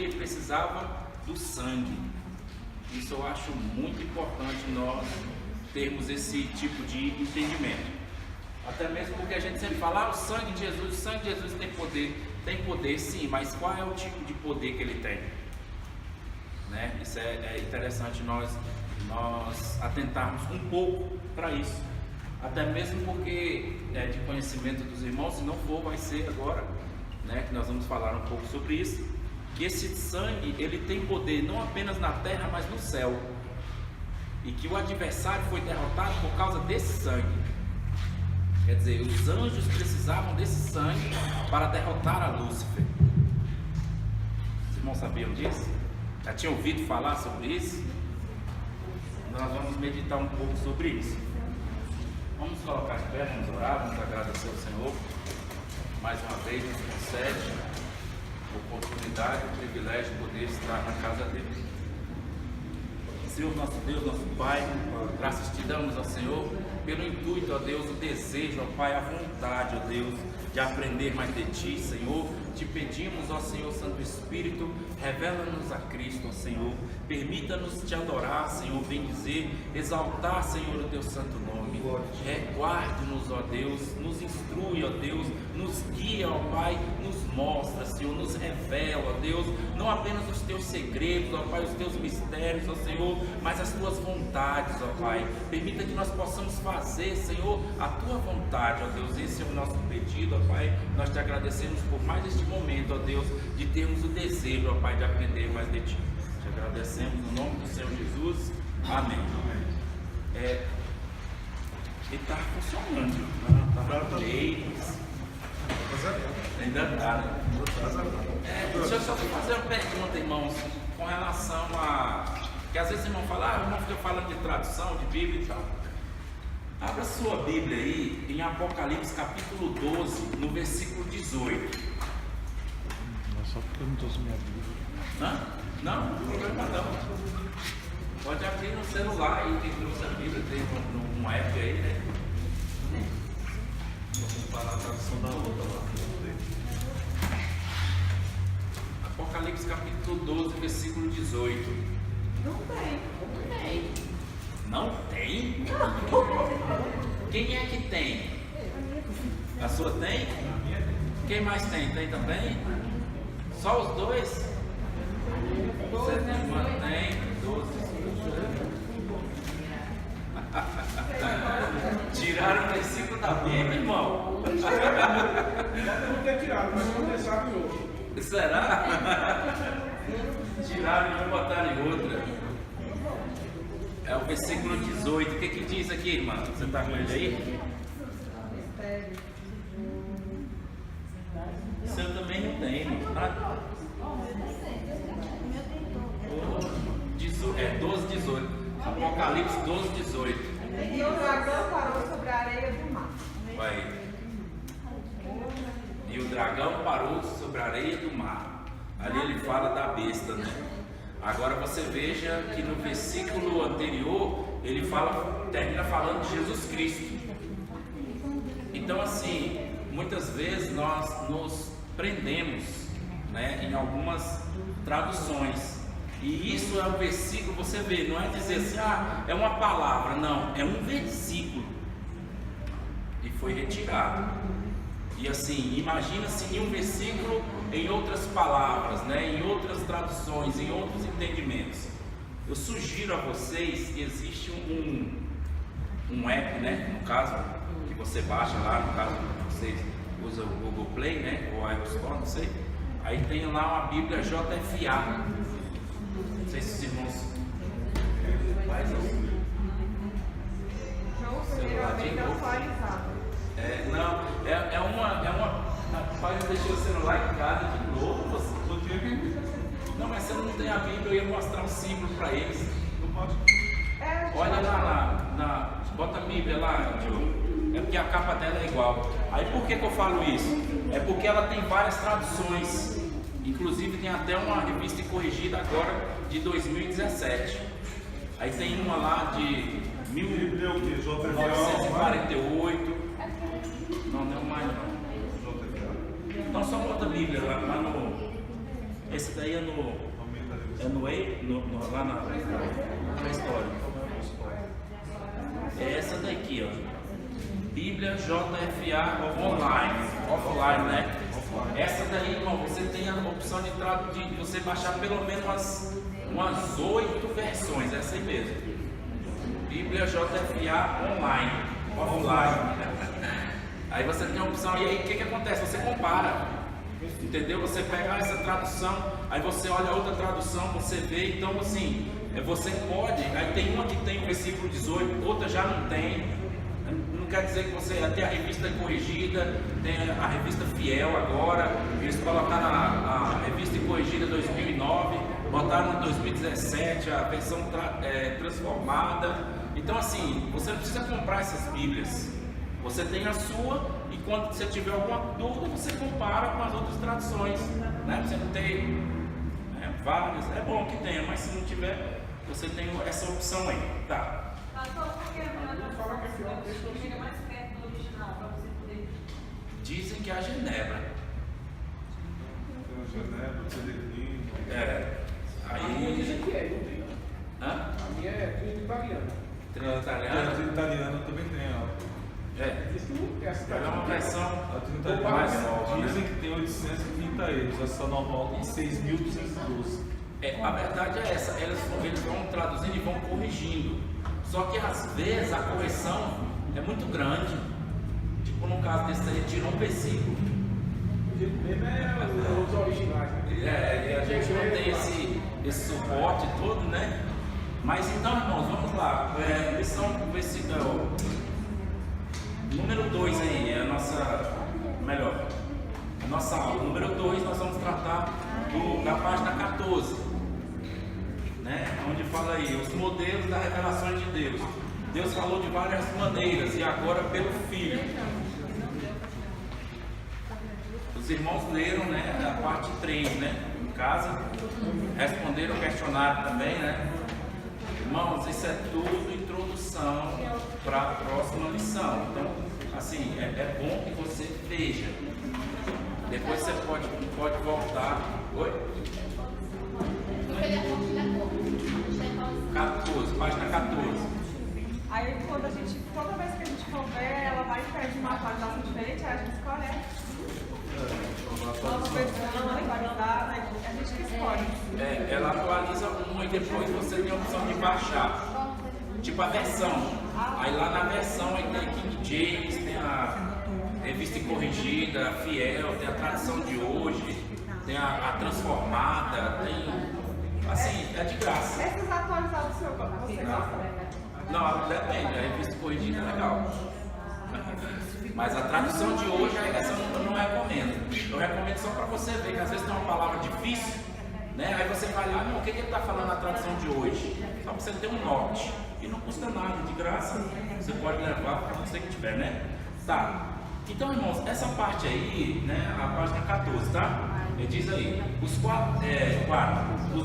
ele precisava do sangue. Isso eu acho muito importante nós termos esse tipo de entendimento. Até mesmo porque a gente sempre fala, o sangue de Jesus tem poder. Tem poder sim, mas qual é o tipo de poder que ele tem? Né? Isso é interessante nós atentarmos um pouco para isso. Até mesmo porque é de conhecimento dos irmãos, se não for, vai ser agora, né, que nós vamos falar um pouco sobre isso. Que esse sangue, ele tem poder não apenas na terra, mas no céu. E que o adversário foi derrotado por causa desse sangue. Quer dizer, os anjos precisavam desse sangue para derrotar a Lúcifer. Os irmãos sabiam disso? Já tinham ouvido falar sobre isso? Nós vamos meditar um pouco sobre isso. Vamos colocar de pé, vamos orar, vamos agradecer ao Senhor. Mais uma vez nos concede a oportunidade, o privilégio de poder estar na casa dele. Senhor, nosso Deus, nosso Pai, graças te damos ao Senhor pelo intuito, ó Deus, o desejo, ó Pai, a vontade, ó Deus, de aprender mais de Ti, Senhor. Te pedimos, ó Senhor Santo Espírito, revela-nos a Cristo, ó Senhor. Permita-nos te adorar, Senhor, bendizer, exaltar, Senhor, o Teu santo nome. Reguarde-nos, ó Deus, nos instrui, ó Deus, nos guia, ó Pai, nos mostra, Senhor, nos revela, ó Deus, não apenas os Teus segredos, ó Pai, os Teus mistérios, ó Senhor, mas as Tuas vontades, ó Pai. Permita que nós possamos fazer, Senhor, a Tua vontade, ó Deus. Esse é o nosso pedido, ó Pai. Nós te agradecemos por mais este momento, ó Deus, de termos o desejo, ó Pai, de aprender mais de Ti. Te agradecemos no nome do Senhor Jesus. Amém. Ele está funcionando, está leis. Ainda está, né? Deixa eu só fazer uma pergunta, irmãos, com relação a... que às vezes o irmão fala, o irmão fica falando de tradução, de Bíblia e tal. Abra sua Bíblia aí em Apocalipse capítulo 12, no versículo 18. Só porque eu não trouxe minha Bíblia. Não, não problema não. Pode abrir no celular aí, quem trouxe a Bíblia, tem um app aí, né? Vamos falar a tradução da outra lá. Apocalipse capítulo 12, versículo 18. Não tem. Não tem? Quem é que tem? A sua tem? Quem mais tem? Tem também? Só os dois? Você tem, mano? Tem. 12. Tiraram o versículo da Bíblia, irmão? Não ter tirado, mas não ter sabe outro. Será? Tiraram e vão botar em outra. É o versículo 18. O que diz aqui, irmã? Você está com ele aí? O seu também não tem, irmão. É 12, 18. Apocalipse 12, 18. E o dragão parou sobre a areia do mar. Vai. E o dragão parou sobre a areia do mar. Ali ele fala da besta, né? Agora você veja que no versículo anterior ele termina falando de Jesus Cristo. Então assim, muitas vezes nós nos prendemos, né, em algumas traduções. E isso é um versículo, você vê, não é dizer assim, é uma palavra, não, é um versículo. E foi retirado. E assim, imagina se um versículo em outras palavras, né, em outras traduções, em outros entendimentos. Eu sugiro a vocês que existe um app, né, no caso, que você baixa lá, no caso, vocês usam o Google Play, né, ou Apple Store, não sei. Aí tem lá uma Bíblia JFA. Não sei se os irmãos faz isso. É uma. Rapaz, deixou o celular em casa de novo. Não, mas você não tem a Bíblia, eu ia mostrar um símbolo para eles. Não pode. Olha lá, bota a Bíblia lá, Diogo. É porque a capa dela é igual. Aí por que eu falo isso? É porque ela tem várias traduções. Inclusive tem até uma revista corrigida agora de 2017. Aí tem uma lá de 1948. Não mais não. Então só bota a Bíblia lá no Esse daí é lá na história. É essa daqui, ó. Bíblia JFA offline, né? Essa daí, irmão, você tem a opção de você baixar pelo menos umas 8 versões, essa aí mesmo. Bíblia JFA offline. Aí você tem a opção, e aí o que acontece? Você compara, entendeu? Você pega essa tradução, aí você olha outra tradução, você vê, então assim, você pode, aí tem uma que tem o versículo 18, outra já não tem. Não quer dizer que você tem a revista corrigida, tem a revista fiel agora, eles colocaram a revista corrigida 2009, botaram em 2017 a versão transformada. Então assim, você não precisa comprar essas Bíblias, você tem a sua, e quando você tiver alguma dúvida, você compara com as outras traduções, né? Você não tem várias, é bom que tenha, mas se não tiver, você tem essa opção aí, tá? Dizem que é a Genebra. Genebra, Cedrinho. Aí. Dizem que é, não tem. Hã? A minha é Trinita Italiana. Trinita Italiana? A Trinita Italiana também tem, ó. Diz que essa É uma versão A Trinita Italiana mais nova, dizem né? que tem 830 euros, essa normal tem 6.212. A verdade é essa, eles vão traduzindo e vão corrigindo. Só que às vezes a correção é muito grande. Tipo no caso desse aí, tirou um versículo. O jeito mesmo é os originais, né? E a gente não tem esse suporte todo, né? Mas então, irmãos, vamos lá. Lição versículo número 2 aí, é a nossa aula. Número 2, nós vamos tratar da página 14. Né? Onde fala aí, os modelos da revelação de Deus. Deus falou de várias maneiras e agora pelo Filho. Os irmãos leram, né, a parte 3, né, em casa, responderam o questionário também, né? Irmãos, isso é tudo introdução para a próxima lição. Então, assim, é bom que você veja. Depois você pode voltar. Oi? 14, página 14. Aí toda vez que a gente for ver, ela vai perder uma atualização diferente, aí a gente escolhe. Nova versão, atualizada, a gente que escolhe. Ela atualiza uma e depois você tem a opção de baixar. Tipo a versão. Aí lá na versão aí tem King James, tem a revista corrigida, a fiel, tem a tradução de hoje, tem a transformada, tem. Assim, é de graça. Essas atualizadas você gosta? Não, depende, a revista corrigida é legal. Mas a tradução de hoje, essa eu não recomendo. Eu recomendo só para você ver que às vezes tem uma palavra difícil, né? Aí você vai lá, o que ele está falando na tradução de hoje? Só para você ter um norte. E não custa nada, de graça. Você pode levar para você que tiver, né? Tá. Então, irmãos, essa parte aí, né? A página 14, tá? Ele diz aí, os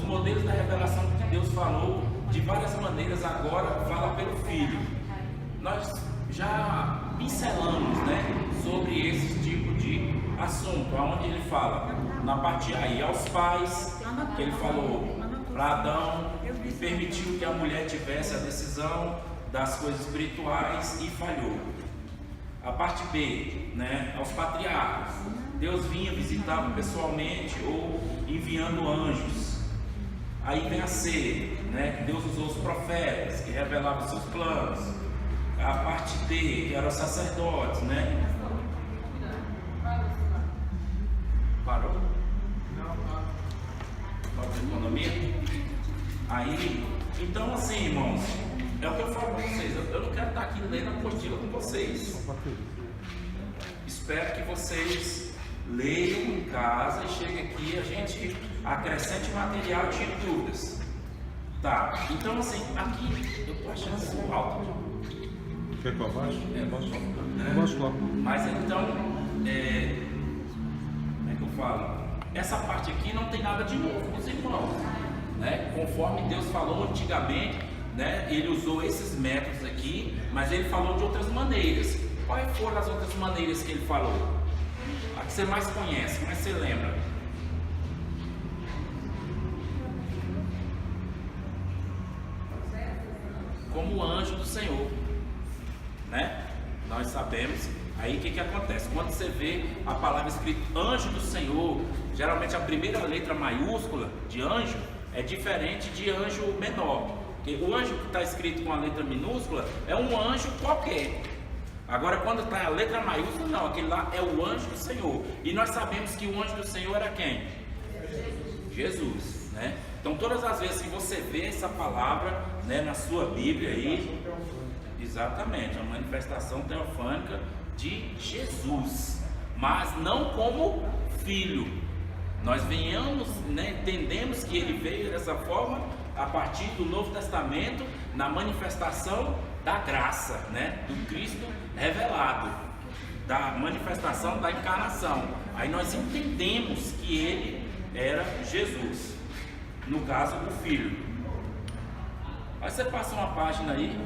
modelos da revelação que Deus falou de várias maneiras, agora fala pelo Filho. Nós já pincelamos, né, sobre esse tipo de assunto, onde ele fala na parte aí aos pais, que ele falou para Adão, e permitiu que a mulher tivesse a decisão das coisas espirituais e falhou. A parte B, né, aos patriarcas, Deus vinha visitá-lo pessoalmente ou enviando anjos. Aí vem a C, né, que Deus usou os profetas que revelavam seus planos. A parte D, que eram os sacerdotes, né? Parou? Falta de economia? Aí, então assim, irmãos, é o que eu falo para vocês, eu não quero estar aqui lendo a apostila com vocês. Espero que vocês leiam em casa e cheguem aqui, a gente acrescente material e tire dúvidas. Tá, então assim, aqui eu estou achando isso alto. Quer que eu abaixe? Posso falar. Mas então, como é que eu falo? Essa parte aqui não tem nada de novo com os irmãos, né? Conforme Deus falou antigamente, né? Ele usou esses métodos aqui, mas ele falou de outras maneiras. Quais foram as outras maneiras que ele falou? A que você mais conhece, mais você lembra? como o anjo do Senhor, né? Nós sabemos. Aí o que acontece? Quando você vê a palavra escrita anjo do Senhor, geralmente a primeira letra maiúscula de anjo é diferente de anjo menor. Porque o anjo que está escrito com a letra minúscula é um anjo qualquer. Agora quando está a letra maiúscula, não, aquele lá é o anjo do Senhor. E nós sabemos que o anjo do Senhor era quem? Jesus, né? Então todas as vezes que você vê essa palavra, né, na sua Bíblia aí, exatamente, a manifestação teofânica de Jesus, mas não como filho. Nós venhamos, né, entendemos que ele veio dessa forma a partir do Novo Testamento, na manifestação da graça, né, do Cristo revelado, da manifestação da encarnação. Aí nós entendemos que ele era Jesus, no caso o Filho. Aí você passa uma página aí,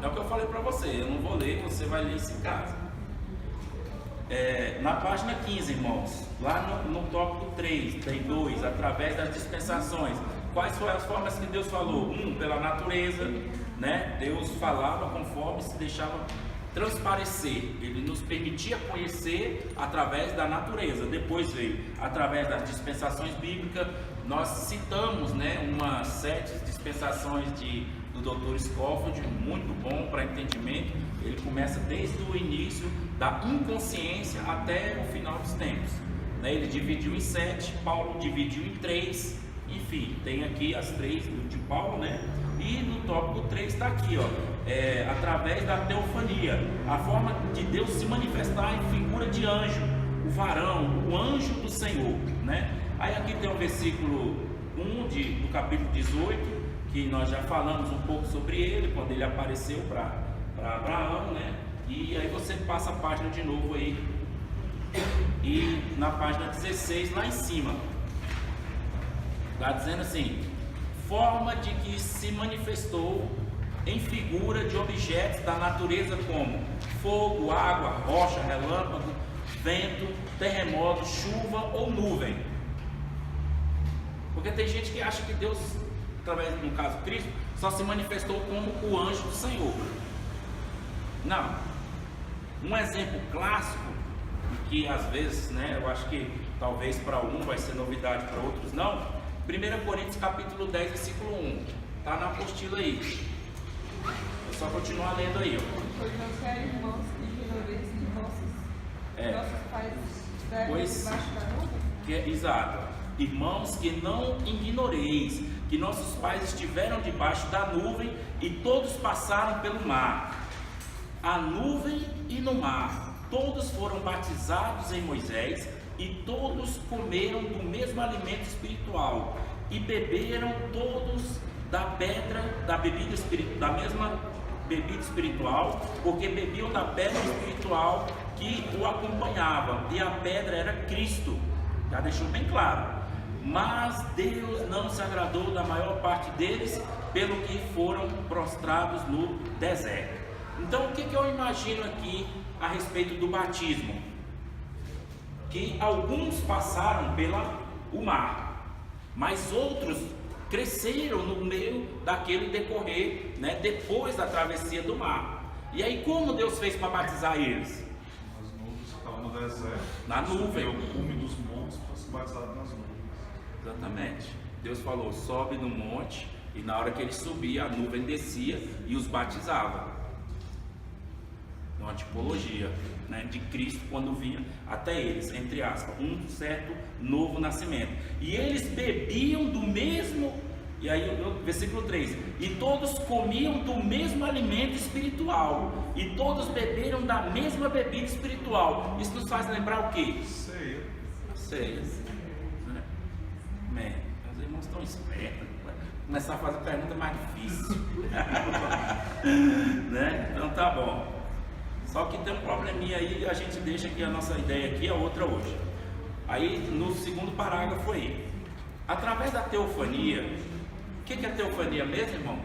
é o que eu falei para você, eu não vou ler, você vai ler isso em casa. Na página 15, irmãos, lá no tópico 3, tem 2, através das dispensações. Quais foram as formas que Deus falou? Pela natureza, né? Deus falava conforme se deixava transparecer, ele nos permitia conhecer através da natureza. Depois veio através das dispensações bíblicas. Nós citamos, né, umas 7 dispensações do Dr. Scofield, muito bom para entendimento. Ele começa desde o início da inconsciência até o final dos tempos, né? Ele dividiu em 7, Paulo dividiu em 3, enfim, tem aqui as 3 de Paulo, né? E no tópico 3 está aqui, ó, através da teofania, a forma de Deus se manifestar em figura de anjo, o varão, o anjo do Senhor, né? Aí aqui tem o versículo 1 do capítulo 18, que nós já falamos um pouco sobre ele, quando ele apareceu para Abraão, né? E aí você passa a página de novo aí, e na página 16, lá em cima, está dizendo assim: forma de que se manifestou em figura de objetos da natureza como fogo, água, rocha, relâmpago, vento, terremoto, chuva ou nuvem. Porque tem gente que acha que Deus, através do caso Cristo, só se manifestou como o anjo do Senhor. Não. Um exemplo clássico, que às vezes, né, eu acho que talvez para algum vai ser novidade, para outros não. 1 Coríntios capítulo 10, versículo 1, está na apostila aí. É só continuar lendo aí, ó. Pois não quero, irmãos, que ignoreis que nossos pais estiveram debaixo da nuvem? Exato. Irmãos, que não ignoreis que nossos pais estiveram debaixo da nuvem e todos passaram pelo mar. A nuvem e no mar, todos foram batizados em Moisés e todos comeram do mesmo alimento espiritual e beberam todos da mesma bebida espiritual, porque bebiam da pedra espiritual que o acompanhava, e a pedra era Cristo. Já deixou bem claro. Mas Deus não se agradou da maior parte deles, pelo que foram prostrados no deserto. Então o que eu imagino aqui a respeito do batismo? Que alguns passaram pelo mar, mas outros cresceram no meio daquele decorrer, né, depois da travessia do mar. E aí como Deus fez para batizar eles? As nuvens estavam no deserto. Na nuvem. O cume dos montes para ser batizado nas nuvens. Exatamente. Deus falou: sobe no monte, e na hora que ele subia, a nuvem descia e os batizava. Uma tipologia, né, de Cristo quando vinha até eles, entre aspas, um certo novo nascimento. E eles bebiam do mesmo, e aí o versículo 3, e todos comiam do mesmo alimento espiritual, e todos beberam da mesma bebida espiritual. Isso nos faz lembrar o quê? Ceia. Ceia. Né? Os irmãos estão espertos. Começar a fazer pergunta mais difícil. Né? Então tá bom. Só que tem um probleminha aí, a gente deixa que a nossa ideia aqui é outra hoje. Aí no segundo parágrafo aí, através da teofania, o que é teofania mesmo, irmão?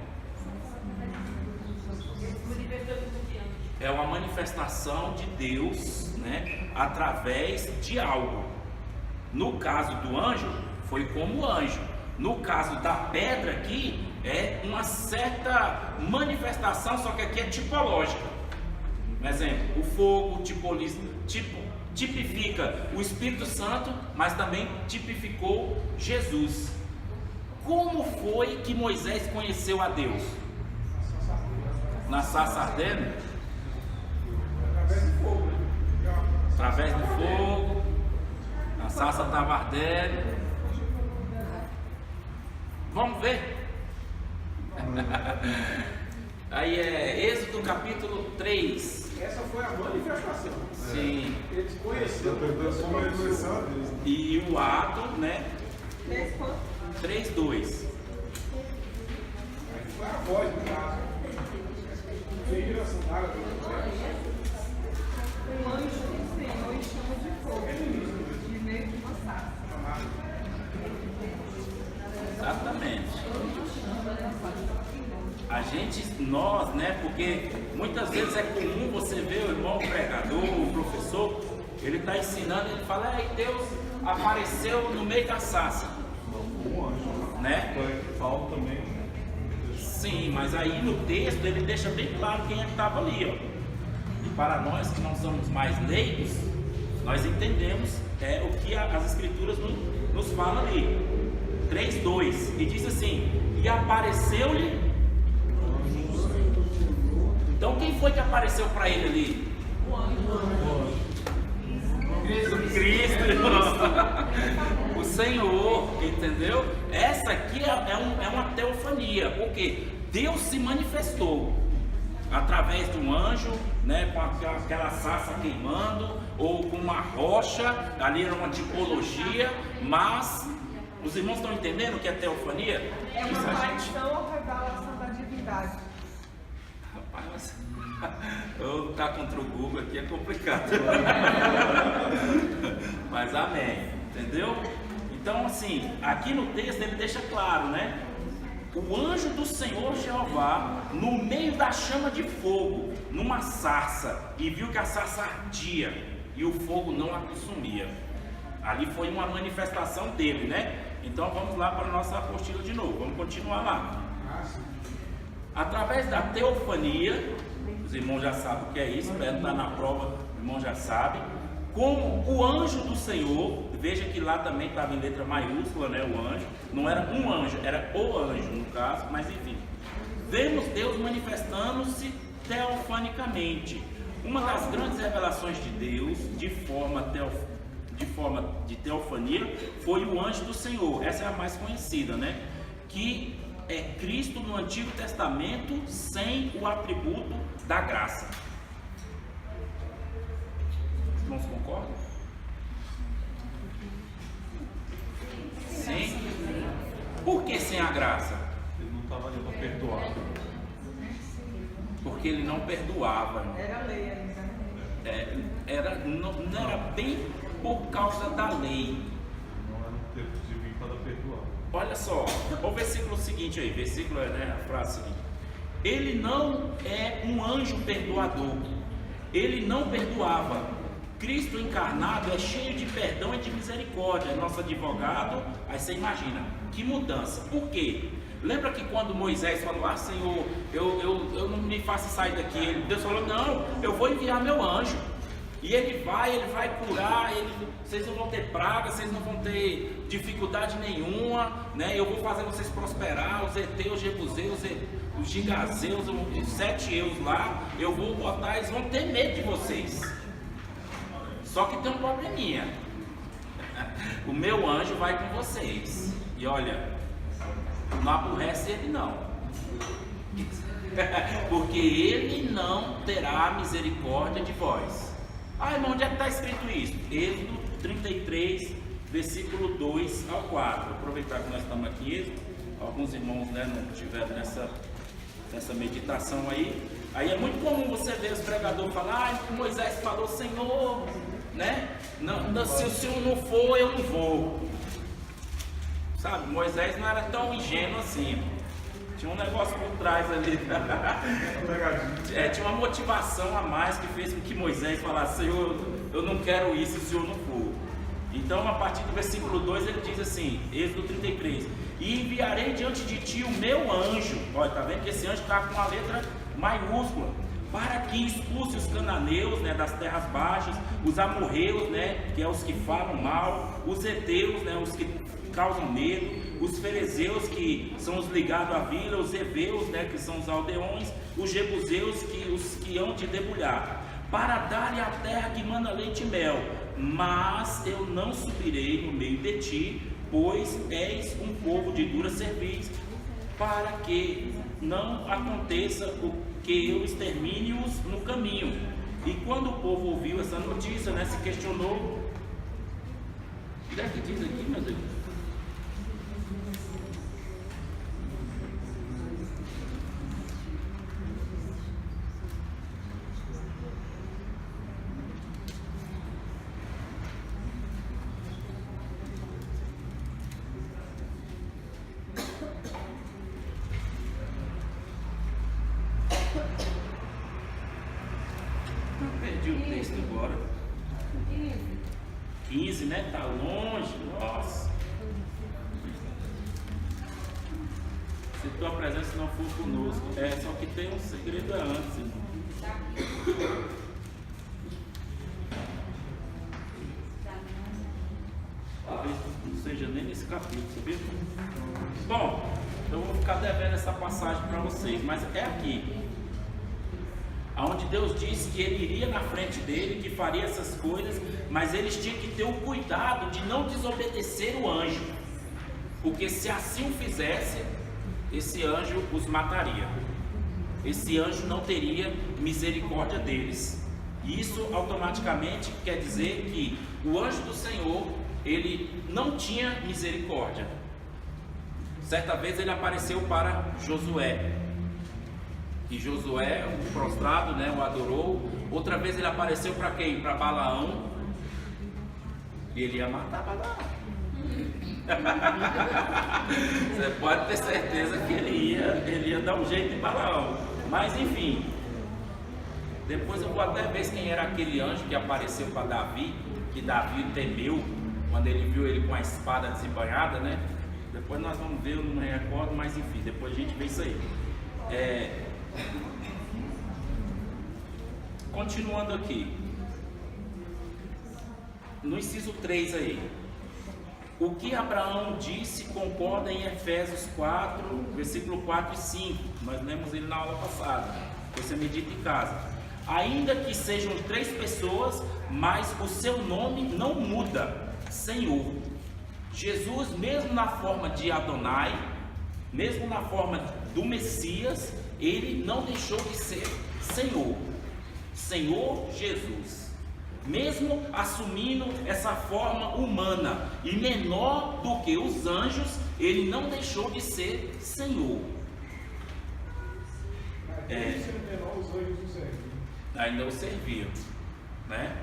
É uma manifestação de Deus, né, através de algo. No caso do anjo, foi como anjo. No caso da pedra aqui, é uma certa manifestação, só que aqui é tipológica. Por exemplo, o fogo tipifica o Espírito Santo, mas também tipificou Jesus. Como foi que Moisés conheceu a Deus? Na sarça ardendo? Através do fogo. Através do fogo. A sarça estava ardendo. Vamos ver? Aí é Êxodo capítulo 3. Essa foi a manifestação. Sim. Eles conheceram Deus. E o ato, né? 3:2. Foi a voz do caso. Veio a sandália do Um anjo do Senhor em chama de fogo, de meio de uma sarça. Exatamente. Nós, né? Porque muitas vezes é comum você ver o irmão pregador, o professor, ele está ensinando, ele fala, aí Deus apareceu no meio da sarça. Um anjo, né? Paulo também. Sim, mas aí no texto ele deixa bem claro quem é que estava ali, ó. E para nós que não somos mais leigos, nós entendemos o que as escrituras nos falam ali. 3:2, e diz assim, e apareceu-lhe. Então quem foi que apareceu para ele ali? O anjo. Cristo, o Senhor, entendeu? Essa aqui é uma teofania, porque Deus se manifestou através de um anjo, né, com aquela sarça queimando, ou com uma rocha, ali era uma tipologia, mas os irmãos estão entendendo o que é teofania? É uma aparição ou revelação da divindade. Rapaz, eu lutar contra o Google aqui é complicado. Mas amém, entendeu? Então assim, aqui no texto ele deixa claro, né? O anjo do Senhor Jeová, no meio da chama de fogo, numa sarça, e viu que a sarça ardia e o fogo não a consumia. Ali foi uma manifestação dele, né? Então vamos lá para a nossa apostila de novo, vamos continuar lá. Através da teofania, os irmãos já sabem o que é isso, para entrar na prova, o irmão já sabe. Como o anjo do Senhor, veja que lá também estava em letra maiúscula, né? O anjo, não era um anjo, era o anjo no caso, mas enfim. Vemos Deus manifestando-se teofanicamente. Uma das grandes revelações de Deus, de forma de teofania, foi o anjo do Senhor. Essa é a mais conhecida, né? Que é Cristo no Antigo Testamento sem o atributo da graça. Os irmãos concordam? Sim. Por que sem a graça? Ele não estava ali para perdoar. Porque ele não perdoava. Era lei ainda. Não era bem por causa da lei. Não era um tempo de vir para perdoar. Olha só, o versículo seguinte aí, versículo a frase seguinte. Ele não é um anjo perdoador. Ele não perdoava. Cristo encarnado é cheio de perdão e de misericórdia. É nosso advogado. Aí você imagina, que mudança. Por quê? Lembra que quando Moisés falou, Senhor, eu não me faça sair daqui. Deus falou, não, eu vou enviar meu anjo. E ele vai curar, vocês não vão ter praga, vocês não vão ter dificuldade nenhuma, né? Eu vou fazer vocês prosperar, os heteus, os jebuseus, os gigazeus, os 7 eus lá, eu vou botar, eles vão ter medo de vocês. Só que tem um probleminha. O meu anjo vai com vocês. E olha, não aborrece ele não. Porque ele não terá misericórdia de vós. Irmão, onde é que está escrito isso? Êxodo 33, versículo 2 ao 4. Vou aproveitar que nós estamos aqui, alguns irmãos, né, não estiveram nessa meditação aí. Aí é muito comum você ver os pregadores falar, Moisés falou, Senhor, né? Não, se o Senhor não for, eu não vou. Sabe, Moisés não era tão ingênuo assim. Tinha um negócio por trás ali. Tinha uma motivação a mais que fez com que Moisés falasse, Senhor, eu não quero isso se o Senhor não for. Então, a partir do versículo 2, ele diz assim, Êxodo 33: e enviarei diante de ti o meu anjo. Olha, está vendo que esse anjo está com a letra maiúscula, para que expulse os cananeus, né, das terras baixas, os amorreus, né, que é os que falam mal, os heteus, né, os que causam medo, os ferezeus, que são os ligados à vila, os heveus, né, que são os aldeões, os jebuseus, os que hão de debulhar, para dar-lhe a terra que manda leite e mel. Mas eu não subirei no meio de ti, pois és um povo de dura cerviz, para que não aconteça o que eu extermine-os no caminho. E quando o povo ouviu essa notícia, né, se questionou. O que é que diz aqui, meu Deus? Perdi o texto agora. 15, né? Tá longe. Nossa. Se tua presença não for conosco. Só que tem um segredo antes, irmão. Talvez não seja nem nesse capítulo, sabia? Bom, eu vou ficar devendo essa passagem para vocês, mas é aqui, onde Deus disse que Ele iria na frente dele, que faria essas coisas, mas eles tinham que ter o cuidado de não desobedecer o anjo, porque se assim o fizesse, esse anjo os mataria. Esse anjo não teria misericórdia deles. Isso automaticamente quer dizer que o anjo do Senhor, ele não tinha misericórdia. Certa vez ele apareceu para Josué, e Josué, o prostrado, né, o adorou. Outra vez ele apareceu para quem? Para Balaão, e ele ia matar Balaão. Você pode ter certeza que ele ia dar um jeito em Balaão. Mas enfim, depois eu vou até ver quem era aquele anjo que apareceu para Davi, que Davi temeu quando ele viu ele com a espada desembanhada, né? Depois nós vamos ver, eu não me recordo, mas enfim, depois a gente vê isso aí. Continuando aqui, no inciso 3 aí, o que Abraão disse concorda em Efésios 4, versículo 4 e 5, nós lemos ele na aula passada, você medita em casa. Ainda que sejam 3 pessoas, mas o seu nome não muda, Senhor. Jesus, mesmo na forma de Adonai, mesmo na forma do Messias, ele não deixou de ser Senhor, Senhor Jesus. Mesmo assumindo essa forma humana e menor do que os anjos, ele não deixou de ser Senhor. Ainda o serviam, né?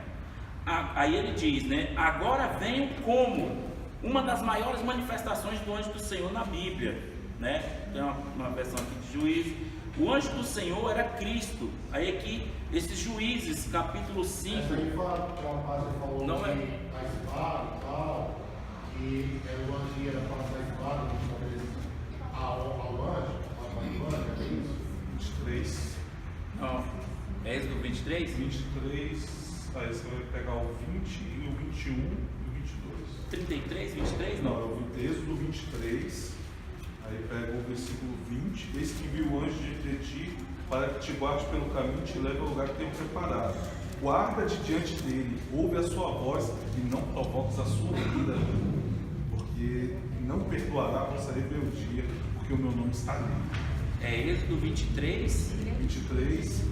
Aí ele diz, né? Agora venho como uma das maiores manifestações do anjo do Senhor na Bíblia, né? Tem uma versão aqui de Juízes. O anjo do Senhor era Cristo. Aí aqui, esses Juízes, capítulo 5. Falou não é a espada e tal, e o anjo ia passar a espada ao anjo, é isso? 23. Não, é esse do 23? 23, aí você vai pegar o 20 e o 21 e o 22. 33, 23? Não, é o Êxodo 23, aí pega o versículo 20, eis que envia o anjo de ti, para que te guarde pelo caminho e te leve ao lugar que tenho preparado. Guarda-te diante dele, ouve a sua voz e não provoques a sua ira, porque não perdoará a vossa rebeldia, porque o meu nome está ali. É Êxodo 23, 23,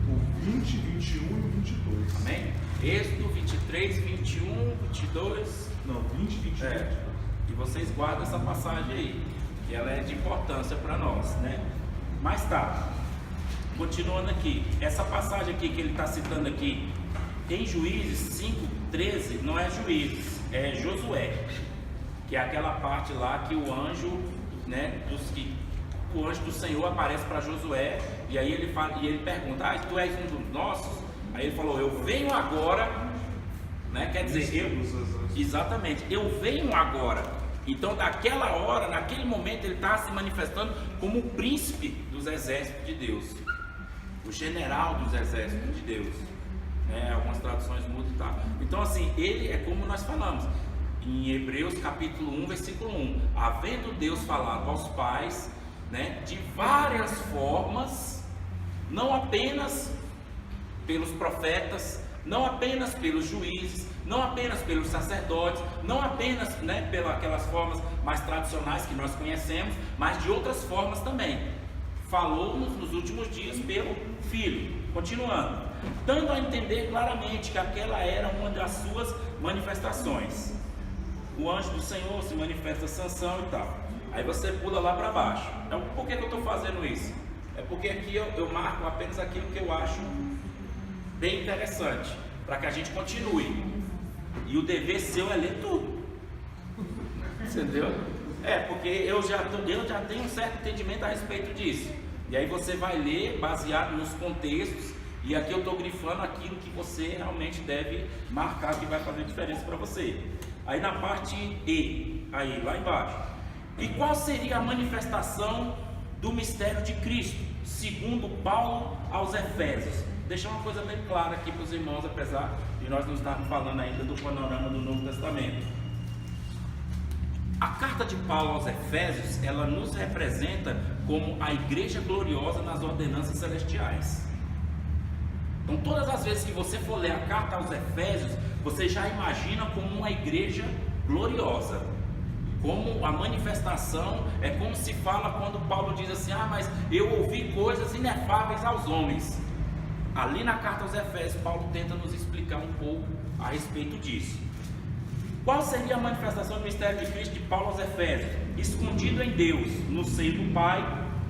o 20, 21 e o 22. amém? Êxodo 23, 21, 22. Não, 20, 21. E vocês guardam essa passagem aí, que ela é de importância para nós, né? Mas tá, continuando aqui, essa passagem aqui que ele está citando aqui, em Juízes 5:13, não é Juízes, é Josué, que é aquela parte lá que o anjo, né, o anjo do Senhor aparece para Josué, e aí ele fala, e ele pergunta: tu és um dos nossos? Aí ele falou: eu venho agora, né? Quer dizer, Exatamente, eu venho agora. Então, daquela hora, naquele momento, ele está se manifestando como o príncipe dos exércitos de Deus, o general dos exércitos de Deus. Algumas traduções mudam e tal. Então, assim, ele é como nós falamos em Hebreus capítulo 1, versículo 1: havendo Deus falado aos pais, né, de várias formas, não apenas pelos profetas, não apenas pelos juízes, não apenas pelos sacerdotes, não apenas, né, pelas formas mais tradicionais que nós conhecemos, mas de outras formas também. Falou-nos nos últimos dias pelo Filho. Continuando, dando a entender claramente que aquela era uma das suas manifestações. O anjo do Senhor se manifesta Sansão e tal. Aí você pula lá para baixo. Então, por que eu estou fazendo isso? É porque aqui eu marco apenas aquilo que eu acho bem interessante, para que a gente continue. E o dever seu é ler tudo. Entendeu? Porque eu já tenho um certo entendimento a respeito disso. E aí você vai ler baseado nos contextos. E aqui eu estou grifando aquilo que você realmente deve marcar, que vai fazer diferença para você. Aí na parte E, aí lá embaixo. E qual seria a manifestação do mistério de Cristo, segundo Paulo aos Efésios? Deixar uma coisa bem clara aqui para os irmãos, apesar de nós não estarmos falando ainda do panorama do Novo Testamento. A carta de Paulo aos Efésios, ela nos representa como a igreja gloriosa nas ordenanças celestiais. Então, todas as vezes que você for ler a carta aos Efésios, você já imagina como uma igreja gloriosa, como a manifestação, é como se fala quando Paulo diz assim: mas eu ouvi coisas inefáveis aos homens. Ali na carta aos Efésios, Paulo tenta nos explicar um pouco a respeito disso. Qual seria a manifestação do mistério de Cristo de Paulo aos Efésios? Escondido em Deus, no seio do Pai,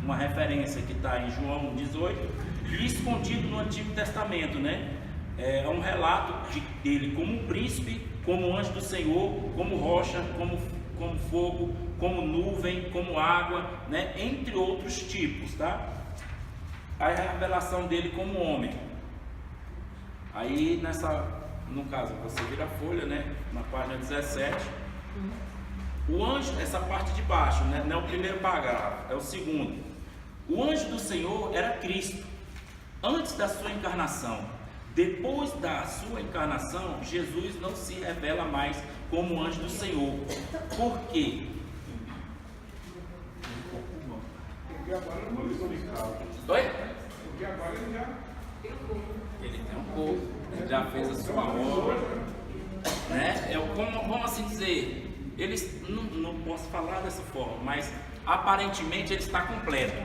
uma referência que está em João 18, e escondido no Antigo Testamento, né? É um relato dele como príncipe, como anjo do Senhor, como rocha, como fogo, como nuvem, como água, né? Entre outros tipos, tá? Aí a revelação dele como homem. Aí no caso, você vira a folha, né? Na página 17. O anjo, essa parte de baixo, né? Não é o primeiro parágrafo, é o segundo. O anjo do Senhor era Cristo, antes da sua encarnação. Depois da sua encarnação, Jesus não se revela mais como anjo do Senhor. Por quê? Porque agora ele não explicado. Oi? Porque agora ele já Ele tem um corpo, ele já fez a sua obra, né? Vamos assim dizer, eles não posso falar dessa forma, mas aparentemente ele está completo.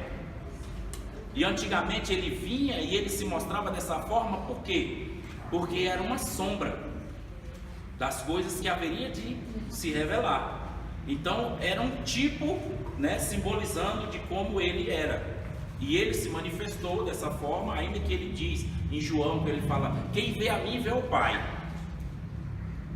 E antigamente ele vinha e ele se mostrava dessa forma, por quê? Porque era uma sombra das coisas que haveria de se revelar. Então era um tipo, né, simbolizando de como ele era. E ele se manifestou dessa forma, ainda que ele diz em João, que ele fala: quem vê a mim vê o Pai.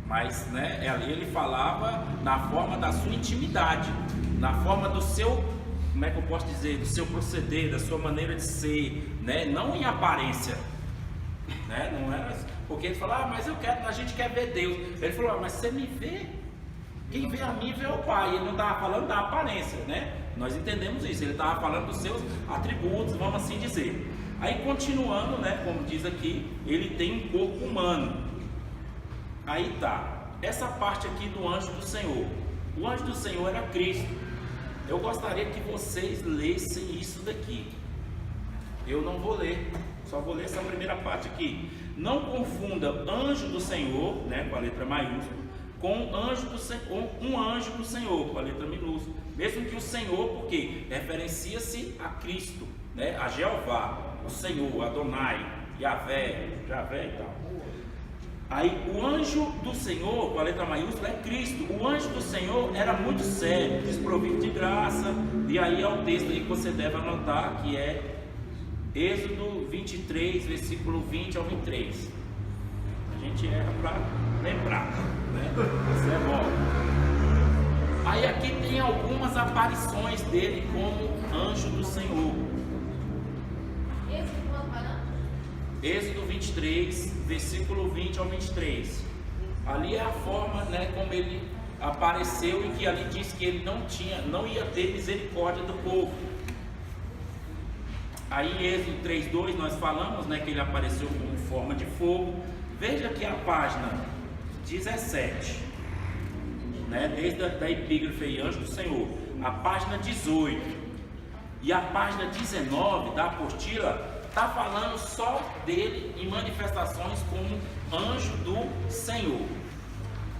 Mas, né, ali ele falava na forma da sua intimidade, na forma do seu, como é que eu posso dizer, do seu proceder, da sua maneira de ser, né, não em aparência, né, não era, porque ele falava: mas a gente quer ver Deus. Ele falou: mas você me vê? Quem vê a mim vê o Pai. Ele não estava falando da aparência, né? Nós entendemos isso, ele estava falando dos seus atributos, vamos assim dizer. Aí continuando, né, como diz aqui, ele tem um corpo humano. Aí tá, essa parte aqui do anjo do Senhor. O anjo do Senhor era Cristo. Eu gostaria que vocês lessem isso daqui. Eu não vou ler, só vou ler essa primeira parte aqui. Não confunda anjo do Senhor, né, com a letra maiúscula, com um anjo do Senhor, com a letra minúscula. Mesmo que o Senhor, porque referencia-se a Cristo, né, a Jeová, o Senhor, Adonai, Javé e tal. Aí o anjo do Senhor, com a letra maiúscula, é Cristo. O anjo do Senhor era muito sério, desprovido de graça. E aí é o texto aí que você deve anotar, que é Êxodo 23, versículo 20 ao 23. A gente erra para lembrar, né? Isso é bom. Aí aqui tem algumas aparições dele como anjo do Senhor. Êxodo quanto parando? Êxodo 23, versículo 20 ao 23. Ali é a forma, né, como ele apareceu, e que ali diz que ele não ia ter misericórdia do povo. Aí em Êxodo 3:2 nós falamos, né, que ele apareceu como forma de fogo. Veja aqui a página 17, né, desde a epígrafe aí, Anjo do Senhor, a página 18 e a página 19 da apostila está falando só dele em manifestações como anjo do Senhor.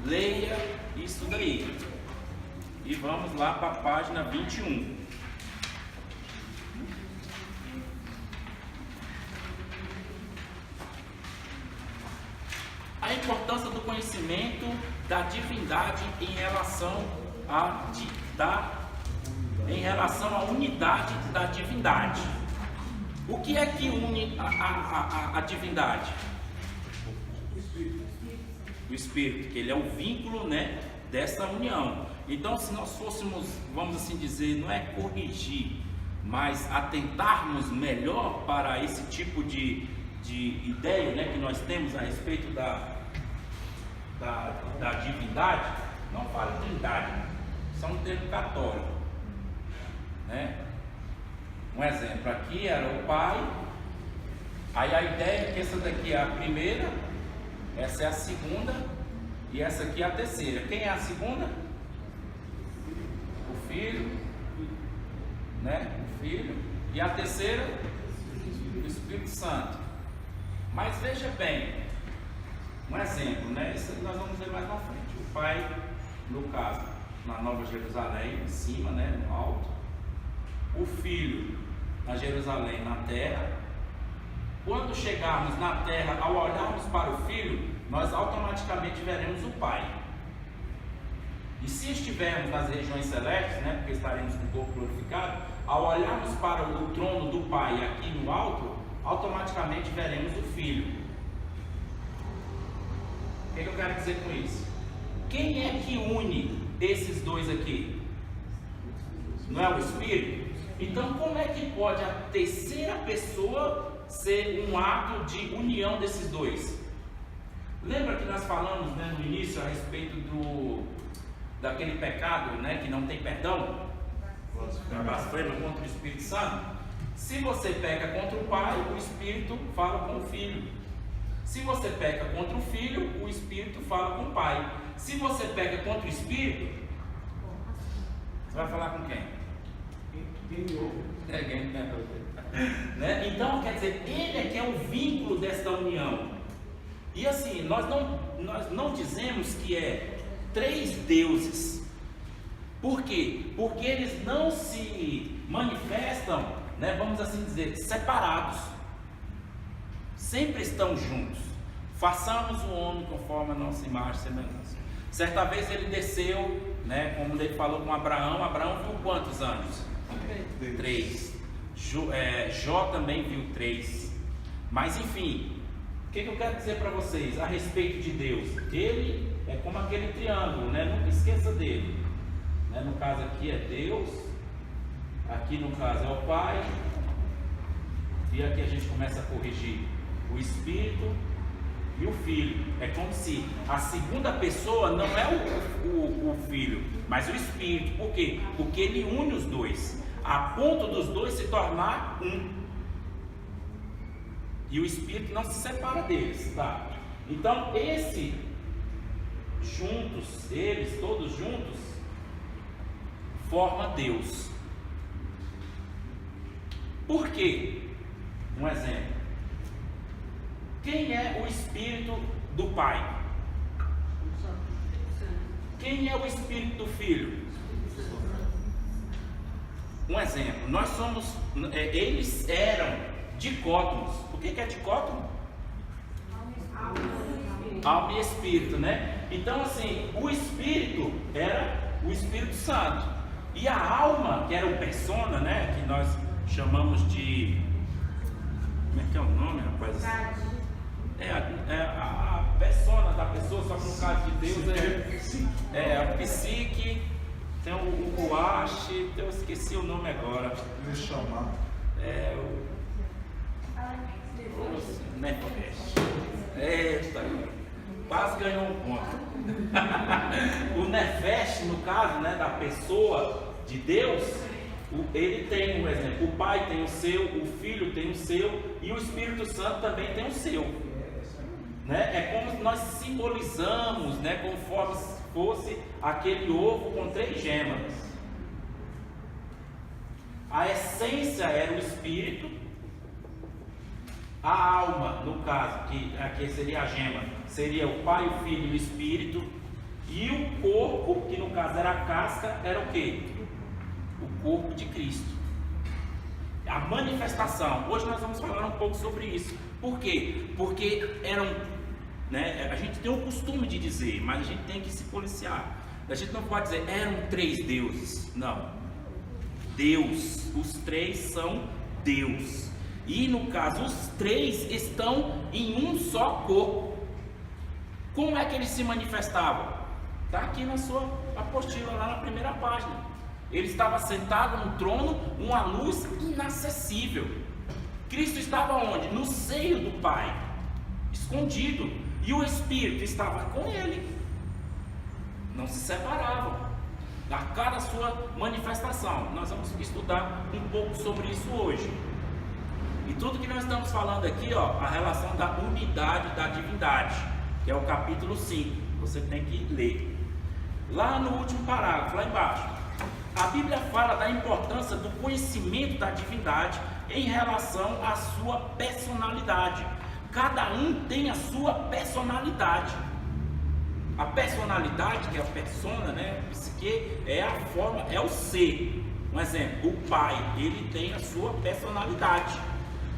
Leia isso daí. E vamos lá para a página 21. A importância do conhecimento da divindade em relação à unidade da divindade. O que é que une a divindade? O Espírito, que ele é o vínculo, né, dessa união. Então, se nós fôssemos, vamos assim dizer, não é corrigir, mas atentarmos melhor para esse tipo de ideia, né, que nós temos a respeito da divindade, não fala divindade, isso é um termo católico, né? Um exemplo, aqui era o Pai, aí a ideia é que essa daqui é a primeira, essa é a segunda e essa aqui é a terceira. Quem é a segunda? O Filho, né? O Filho. E a terceira? O Espírito Santo. Mas veja bem, um exemplo, né? Isso nós vamos ver mais na frente. O Pai, no caso, na Nova Jerusalém, em cima, né? No alto. O Filho na Jerusalém, na terra. Quando chegarmos na terra, ao olharmos para o Filho, nós automaticamente veremos o Pai. E se estivermos nas regiões celestes, né, porque estaremos com o corpo glorificado, ao olharmos para o trono do Pai aqui no alto, automaticamente veremos o Filho. O que eu quero dizer com isso? Quem é que une esses dois aqui? Não é o Espírito? Então, como é que pode a terceira pessoa ser um ato de união desses dois? Lembra que nós falamos, né, no início a respeito daquele pecado, né, que não tem perdão? Blasfêmia contra o Espírito Santo. Se você peca contra o Pai, o Espírito fala com o Filho. Se você peca contra o Filho, o Espírito fala com o Pai. Se você peca contra o Espírito, você vai falar com quem? Né? Então, quer dizer, ele é que é o vínculo desta união. E assim, nós não dizemos que é três deuses. Por quê? Porque eles não se manifestam, né, vamos assim dizer, separados. Sempre estão juntos. Façamos o homem conforme a nossa imagem e semelhança. Certa vez ele desceu, né, como ele falou com Abraão. Abraão viu quantos anjos? 3. Jó também viu 3. Mas enfim, o que eu quero dizer para vocês a respeito de Deus? Ele é como aquele triângulo, né? Nunca esqueça dele, né? No caso aqui é Deus, aqui no caso é o Pai, e aqui a gente começa a corrigir o Espírito e o Filho. É como se a segunda pessoa não é o Filho, mas o Espírito. Por quê? Porque ele une os dois, a ponto dos dois se tornar um. E o Espírito não se separa deles, tá? Então, eles todos juntos, formam Deus. Por quê? Um exemplo. Quem é o Espírito do Pai? Quem é o Espírito do Filho? Um exemplo. Nós somos, eles eram dicótomos. O que é dicótomo? Alma e Espírito, né? Então assim, o Espírito era o Espírito Santo. E a alma, que era o persona, né? Que nós chamamos de... Como é que é o nome, rapaz? A persona da pessoa, só que no caso de Deus é a psique, tem o Ruach, eu esqueci o nome agora. Chamar. Nefesh. Eita. Quase ganhou um ponto. O Nefesh, no caso, né, da pessoa de Deus, ele tem um exemplo. O Pai tem o seu, o Filho tem o seu e o Espírito Santo também tem o seu. Né? É como nós simbolizamos, né, conforme fosse aquele ovo com 3 gemas. A essência era o Espírito, a alma, no caso, que aqui seria a gema, seria o Pai, o Filho e o Espírito, e o corpo, que no caso era a casca, era o quê? O corpo de Cristo. A manifestação. Hoje nós vamos falar um pouco sobre isso. Por quê? Porque eram, né, a gente tem o costume de dizer, mas a gente tem que se policiar. A gente não pode dizer eram 3 deuses. Não. Deus, os 3 são Deus. E no caso, os 3 estão em um só corpo. Como é que eles se manifestavam? Está aqui na sua apostila, lá na primeira página. Ele estava sentado no trono, uma luz inacessível. Cristo estava onde? No seio do Pai, escondido. E o Espírito estava com ele. Não se separavam. A cada sua manifestação. Nós vamos estudar um pouco sobre isso hoje. E tudo que nós estamos falando aqui, ó, a relação da unidade da divindade, que é o capítulo 5. Você tem que ler. Lá no último parágrafo, lá embaixo, a Bíblia fala da importância do conhecimento da divindade em relação à sua personalidade. Cada um tem a sua personalidade. A personalidade, que é a persona, né, psique, é a forma, é o ser. Um exemplo, o pai, ele tem a sua personalidade.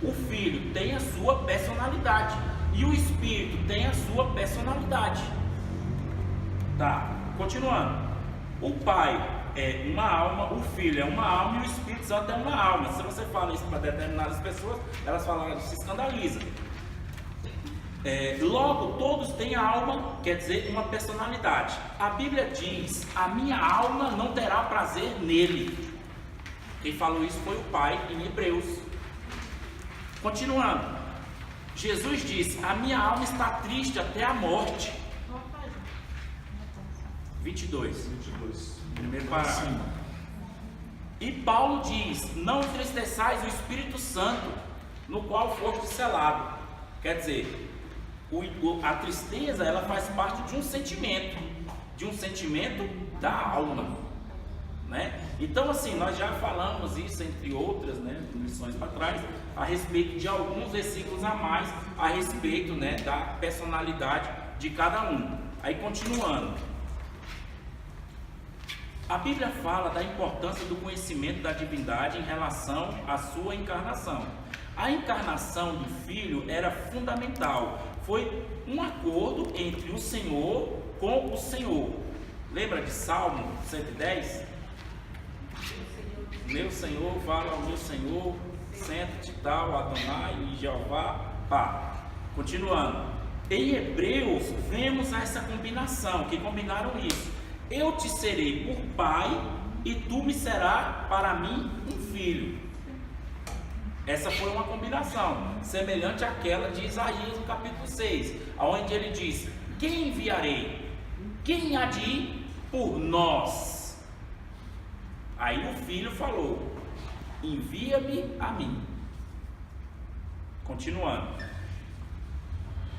O filho tem a sua personalidade. E o espírito tem a sua personalidade. Tá, continuando. O pai é uma alma, o filho é uma alma e o Espírito Santo é uma alma. Se você fala isso para determinadas pessoas, elas falam, se escandalizam. Logo, todos têm alma, quer dizer, uma personalidade. A Bíblia diz: a minha alma não terá prazer nele. Quem falou isso foi o Pai em Hebreus. Continuando, Jesus disse: a minha alma está triste até a morte. 22. Primeiro parágrafo. E Paulo diz: não entristeçais o Espírito Santo, no qual foste selado. Quer dizer, a tristeza, ela faz parte de um sentimento da alma, né? Então, assim, nós já falamos isso, entre outras, né, lições para trás, a respeito de alguns versículos a mais, a respeito, né, da personalidade de cada um. Aí, continuando, a Bíblia fala da importância do conhecimento da divindade em relação à sua encarnação. A encarnação do Filho era fundamental. Foi um acordo entre o Senhor com o Senhor. Lembra de Salmo 110? Meu Senhor fala ao meu Senhor, senta-te tal, Adonai e Jeová, pá. Continuando. Em Hebreus, vemos essa combinação, que combinaram isso. Eu te serei por pai e tu me serás para mim um filho. Essa foi uma combinação, semelhante àquela de Isaías no capítulo 6, onde ele diz: quem enviarei? Quem há de ir por nós? Aí o filho falou: envia-me a mim. Continuando.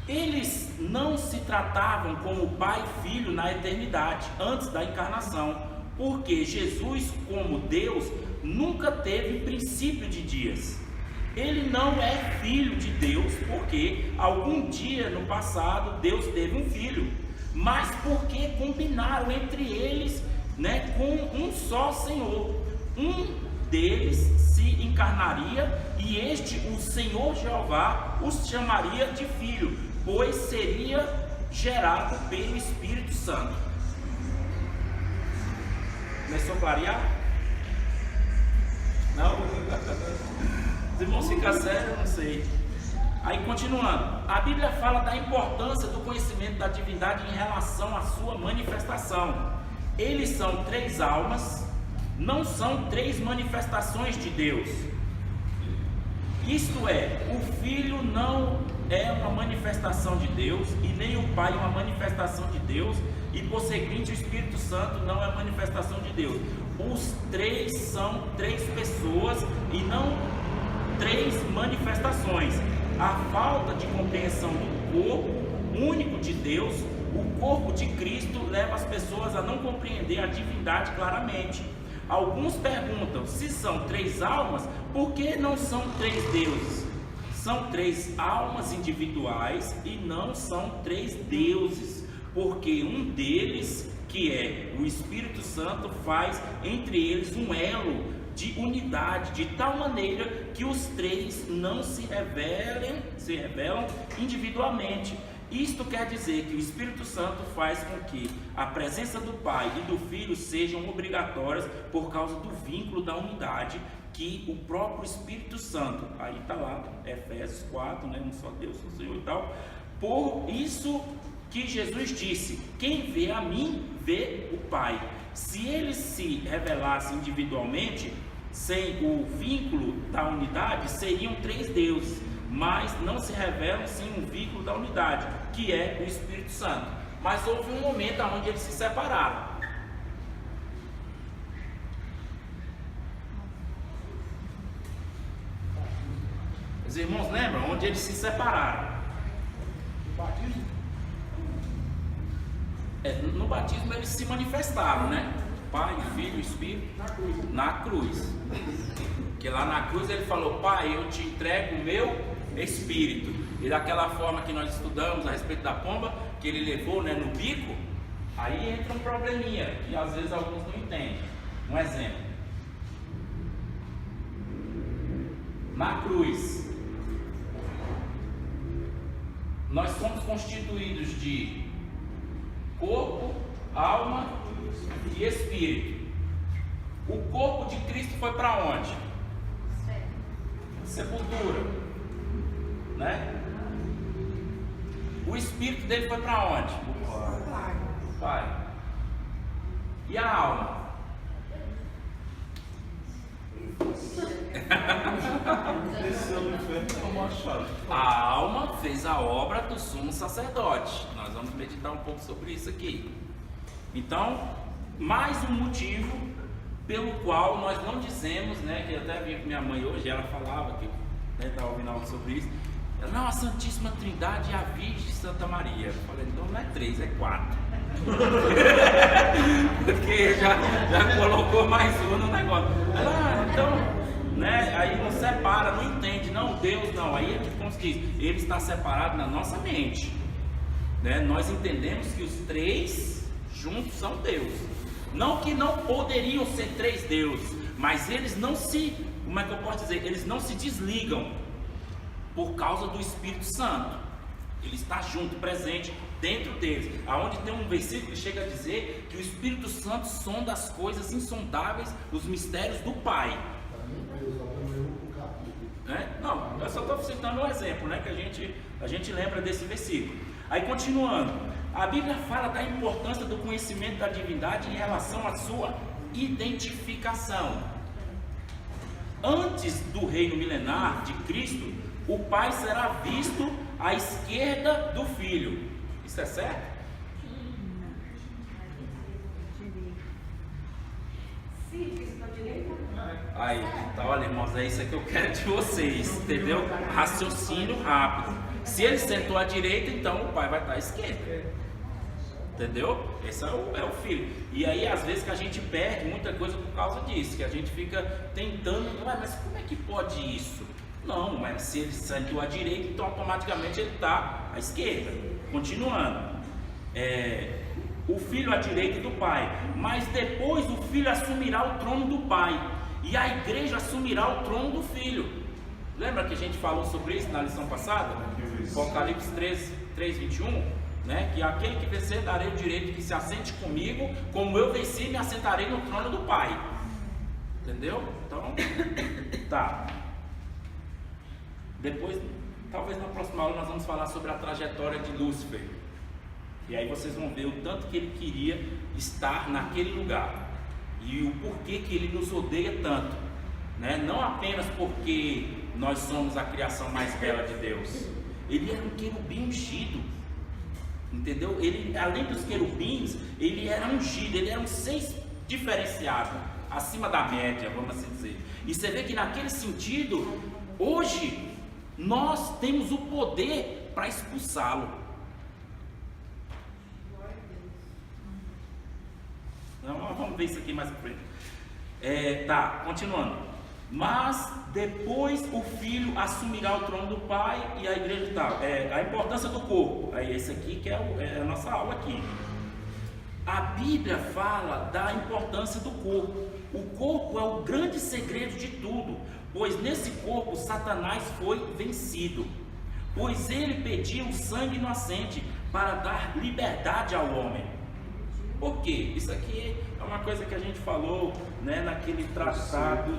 Eles não se tratavam como pai e filho na eternidade, antes da encarnação, porque Jesus, como Deus, nunca teve princípio de dias. Ele não é filho de Deus porque algum dia no passado Deus teve um filho, mas porque combinaram entre eles, né, com um só Senhor. Um deles se encarnaria e este, o Senhor Jeová, os chamaria de filho, pois seria gerado pelo Espírito Santo. Começou a clarear? Não? Os irmãos ficam sérios, eu não sei. Aí continuando, a Bíblia fala da importância do conhecimento da divindade em relação à sua manifestação. Eles são 3 almas, não são 3 manifestações de Deus. Isto é, o Filho não é uma manifestação de Deus e nem o Pai é uma manifestação de Deus, e por seguinte o Espírito Santo não é manifestação de Deus. Os três são três pessoas e não três manifestações. A falta de compreensão do corpo único de Deus, o corpo de Cristo, leva as pessoas a não compreender a divindade claramente. Alguns perguntam: se são três almas, por que não são três deuses? São três almas individuais e não são três deuses, porque um deles, que é o Espírito Santo, faz entre eles um elo de unidade, de tal maneira que os três não se revelam individualmente. Isto quer dizer que o Espírito Santo faz com que a presença do Pai e do Filho sejam obrigatórias por causa do vínculo da unidade que o próprio Espírito Santo, aí está lá, Efésios 4, né, um só Deus, o Senhor e tal. Por isso que Jesus disse: quem vê a mim, vê o Pai. Se eles se revelassem individualmente, sem o vínculo da unidade, seriam três deuses, mas não se revelam sem um vínculo da unidade, que é o Espírito Santo. Mas houve um momento onde eles se separaram. Os irmãos lembram onde eles se separaram? O batismo? No batismo eles se manifestaram, né? Pai, Filho, Espírito. Na cruz. Porque lá na cruz ele falou: Pai, eu te entrego o meu Espírito. E daquela forma que nós estudamos a respeito da pomba, que ele levou, né, no bico, aí entra um probleminha, que às vezes alguns não entendem. Um exemplo. Na cruz, nós somos constituídos de corpo, alma e espírito. O corpo de Cristo foi para onde? Sepultura, né? O espírito dele foi para onde? Pai. E a alma? Desceu no inferno e tomou a chave. A alma fez a obra do sumo sacerdote. Nós vamos meditar um pouco sobre isso aqui. Então, mais um motivo pelo qual nós não dizemos, né, que eu até vi com minha mãe hoje, ela falava que, né, estava ouvindo algo sobre isso. Ela: não, a Santíssima Trindade e a Virgem Santa Maria. Eu falei: então não é 3, é 4. Porque já colocou mais um no negócio. Ela: então, né, aí não separa, não entende, não, Deus não. Aí é que, como se diz, ele está separado na nossa mente, né? Nós entendemos que os três juntos são Deus. Não que não poderiam ser três deuses, mas eles não se, como é que eu posso dizer? Eles não se desligam por causa do Espírito Santo. Ele está junto, presente dentro deles. Aonde tem um versículo que chega a dizer que o Espírito Santo sonda as coisas insondáveis, os mistérios do Pai. Não, eu só estou citando um exemplo, né, que a gente lembra desse versículo. Aí, continuando, a Bíblia fala da importância do conhecimento da divindade em relação à sua identificação. Antes do reino milenar de Cristo, o Pai será visto à esquerda do Filho. Isso é certo? Aí, então, olha, irmãos, é isso que eu quero de vocês, entendeu? Raciocínio rápido. Se ele sentou à direita, então o Pai vai estar à esquerda. Entendeu? Esse é o Filho. E aí, às vezes, que a gente perde muita coisa por causa disso, que a gente fica tentando: mas como é que pode isso? Não, mas se ele sentou à direita, então automaticamente ele está à esquerda. Continuando. O Filho à direita do Pai, mas depois o Filho assumirá o trono do Pai, e a igreja assumirá o trono do Filho. Lembra que a gente falou sobre isso na lição passada? Apocalipse 3:21, né? Que aquele que vencer darei o direito que se assente comigo, como eu venci, me assentarei no trono do Pai. Entendeu? Então, tá. Depois, talvez na próxima aula nós vamos falar sobre a trajetória de Lúcifer. E aí vocês vão ver o tanto que ele queria estar naquele lugar. E o porquê que ele nos odeia tanto. né? Não apenas porque nós somos a criação mais bela de Deus. Ele era um querubim ungido, entendeu? Ele, além dos querubins, ele era ungido, ele era um ser diferenciado, acima da média, vamos assim dizer. E você vê que naquele sentido, hoje, nós temos o poder para expulsá-lo. Então, vamos ver isso aqui mais pra frente. Tá, continuando. Mas depois o filho assumirá o trono do pai e a igreja tal. A importância do corpo. Aí esse aqui que é a nossa aula aqui. A Bíblia fala da importância do corpo. O corpo é o grande segredo de tudo, pois nesse corpo Satanás foi vencido, pois ele pediu o sangue inocente para dar liberdade ao homem. Por quê? Isso aqui é uma coisa que a gente falou, né, naquele tratado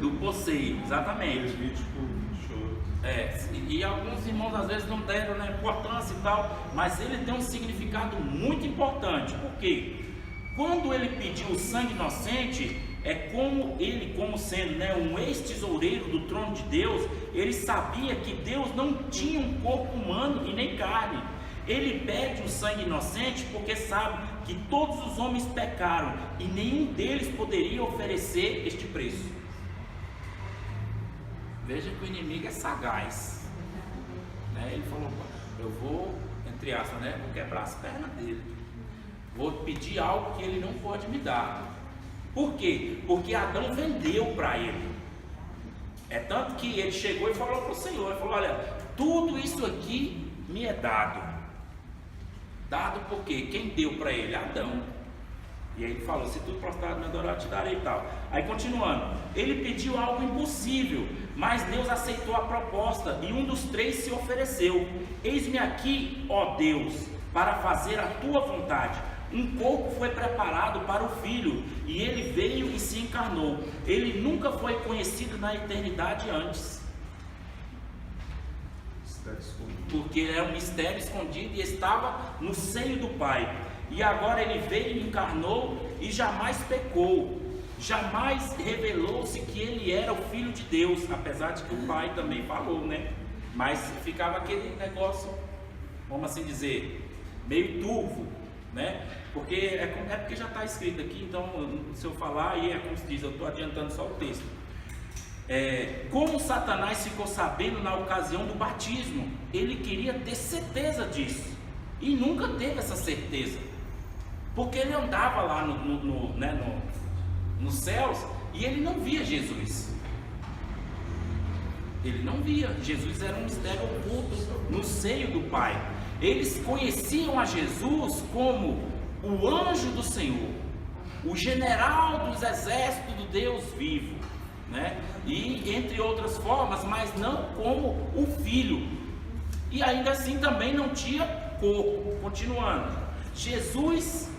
do Poceio, exatamente. E alguns irmãos às vezes não deram, né, importância e tal, mas ele tem um significado muito importante. Por quê? Quando ele pediu o sangue inocente, é como ele, como sendo, né, um ex-tesoureiro do trono de Deus, ele sabia que Deus não tinha um corpo humano e nem carne. Ele pede o sangue inocente porque sabe que todos os homens pecaram e nenhum deles poderia oferecer este preço. Veja que o inimigo é sagaz, né? Ele falou: eu vou, entre aspas, né, vou quebrar as pernas dele, vou pedir algo que ele não pode me dar. Por quê? Porque Adão vendeu para ele. É tanto que ele chegou e falou para o Senhor, ele falou: olha, tudo isso aqui me é dado. Dado por quê? Quem deu para ele? Adão. E aí ele falou: se tu prostrado me adorar, eu te darei e tal. Aí continuando, ele pediu algo impossível, mas Deus aceitou a proposta e um dos três se ofereceu. Eis-me aqui, ó Deus, para fazer a tua vontade. Um corpo foi preparado para o filho, e ele veio e se encarnou. Ele nunca foi conhecido na eternidade antes, porque era um mistério escondido e estava no seio do Pai. E agora ele veio e encarnou e jamais pecou, jamais revelou-se que ele era o Filho de Deus, apesar de que o Pai também falou, né? Mas ficava aquele negócio, vamos assim dizer, meio turvo, né? Porque porque já está escrito aqui, então se eu falar aí é como se diz, eu estou adiantando só o texto. Como Satanás ficou sabendo na ocasião do batismo, ele queria ter certeza disso e nunca teve essa certeza, porque ele andava lá nos céus e ele não via Jesus. Ele não via, Jesus era um mistério oculto no seio do Pai. Eles conheciam a Jesus como o anjo do Senhor, o general dos exércitos do Deus vivo, né? E entre outras formas, mas não como o filho. E ainda assim também não tinha corpo. Continuando, Jesus,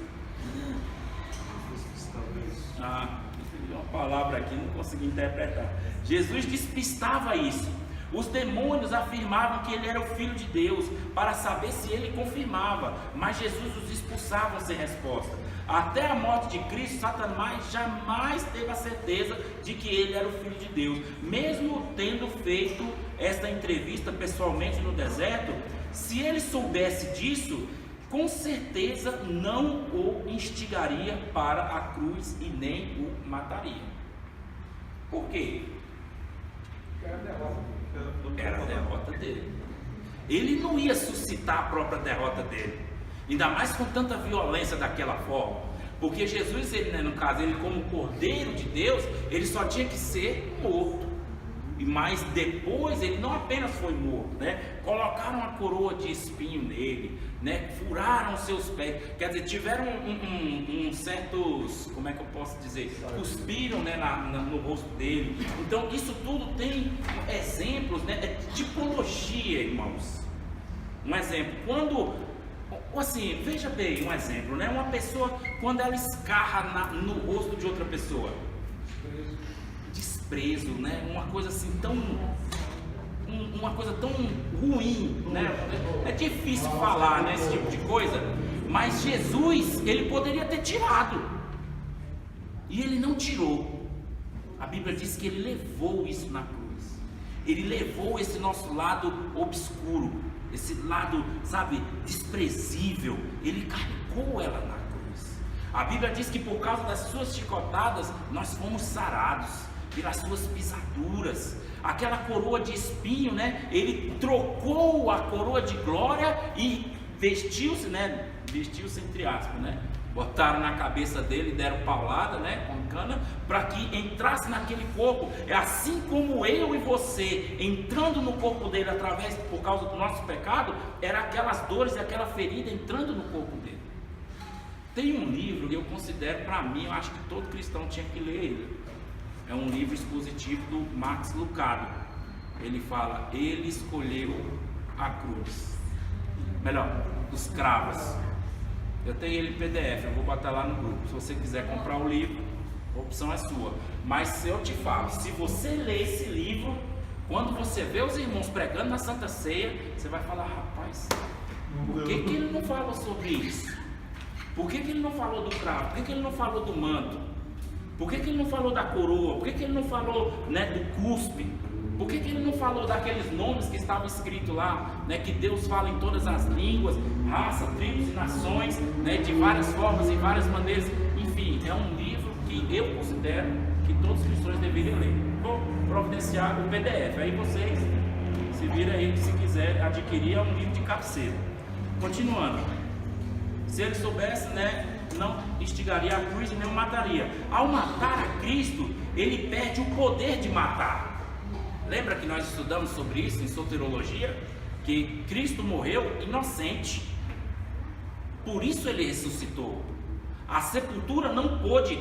uma palavra aqui não consegui interpretar. Jesus despistava isso. Os demônios afirmavam que ele era o Filho de Deus, para saber se ele confirmava, mas Jesus os expulsava sem resposta. Até a morte de Cristo, Satanás jamais teve a certeza de que ele era o Filho de Deus. Mesmo tendo feito esta entrevista pessoalmente no deserto, se ele soubesse disso, com certeza não o instigaria para a cruz e nem o mataria. Por quê? Era a derrota dele. Ele não ia suscitar a própria derrota dele, ainda mais com tanta violência daquela forma, porque Jesus, ele, né, no caso, ele como Cordeiro de Deus, ele só tinha que ser morto. Mas depois ele não apenas foi morto, né? Colocaram uma coroa de espinho nele, né? Furaram seus pés, quer dizer, tiveram certos, como é que eu posso dizer, cuspiram, né, no rosto dele. Então isso tudo tem exemplos, né? É tipologia, irmãos. Um exemplo, quando, assim, veja bem um exemplo, né? Uma pessoa, quando ela escarra no rosto de outra pessoa, desprezo, né? Uma coisa assim uma coisa tão ruim, né? É difícil falar, né, esse tipo de coisa, mas Jesus, ele poderia ter tirado, e ele não tirou. A Bíblia diz que Ele levou isso na cruz. Ele levou esse nosso lado obscuro, esse lado, sabe, desprezível. Ele carregou ela na cruz. A Bíblia diz que por causa das suas chicotadas, nós fomos sarados, pelas suas pisaduras. Aquela coroa de espinho, né? Ele trocou a coroa de glória e vestiu-se, né? Vestiu-se entre aspas, né? Botaram na cabeça dele, deram paulada, né? Com cana, para que entrasse naquele corpo. É assim como eu e você, entrando no corpo dele através, por causa do nosso pecado, era aquelas dores e aquela ferida entrando no corpo dele. Tem um livro que eu considero, para mim, eu acho que todo cristão tinha que ler ele. É um livro expositivo do Max Lucado. Ele fala, ele escolheu a cruz. Melhor, os cravos. Eu tenho ele em PDF, eu vou botar lá no grupo. Se você quiser comprar o livro, a opção é sua. Mas se eu te falo, se você ler esse livro, quando você vê os irmãos pregando na Santa Ceia, você vai falar, rapaz, por que ele não falou sobre isso? Por que ele não falou do cravo? Por que ele não falou do manto? Por que ele não falou da coroa? Por que ele não falou, né, do cuspe? Por que ele não falou daqueles nomes que estavam escritos lá, né, que Deus fala em todas as línguas, raça, tribos e nações, né, de várias formas e várias maneiras? Enfim, é um livro que eu considero que todos os cristãos deveriam ler. Vou providenciar o PDF, aí vocês se viram aí, se quiser adquirir, é um livro de cabeceira. Continuando, se ele soubesse, né, não instigaria a cruz e nem o mataria. Ao matar a Cristo, ele perde o poder de matar. Lembra que nós estudamos sobre isso em soteriologia? Que Cristo morreu inocente, por isso ele ressuscitou. A sepultura não pôde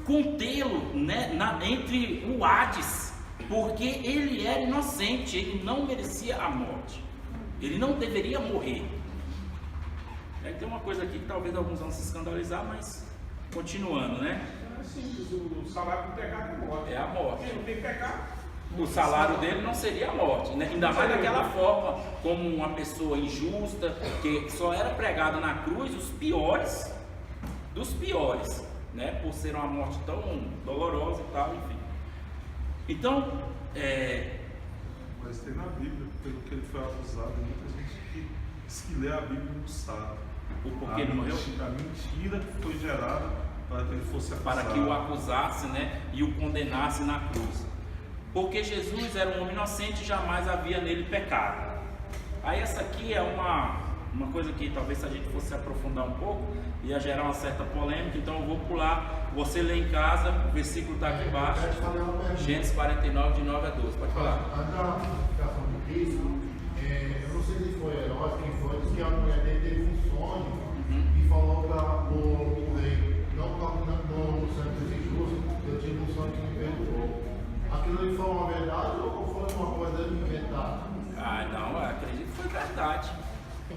contê-lo, né, entre o Hades, porque ele era inocente, ele não merecia a morte, ele não deveria morrer. Tem uma coisa aqui que talvez alguns vão se escandalizar, mas continuando, né? É simples, o salário do pecado é morte. É a morte. Quem não tem pecado, O salário dele não seria a morte, né? Ainda mais daquela forma, como uma pessoa injusta, que só era pregada na cruz os piores dos piores, né? Por ser uma morte tão dolorosa e tal, enfim. Então, Mas tem na Bíblia, pelo que ele foi acusado, muita gente que diz que lê a Bíblia não sabe. porque ele morreu? A mentira que foi gerada para que ele fosse acusado. Para que o acusasse, né? E o condenasse na cruz. Porque Jesus era um homem inocente e jamais havia nele pecado. Aí essa aqui é uma coisa que talvez se a gente fosse aprofundar um pouco, ia gerar uma certa polêmica, então eu vou pular. Você lê em casa, o versículo está aqui embaixo, Gênesis 49, de 9 a 12, pode falar. A crucificação de Cristo, eu não sei se foi Heróis, quem foi, disse que a mulher dele teve um sonho e falou para o rei, não no santo e justo, eu tive um sonho que me perdoou. Aquilo ali foi uma verdade ou foi uma coisa inventada? Ah, não, eu acredito que foi verdade.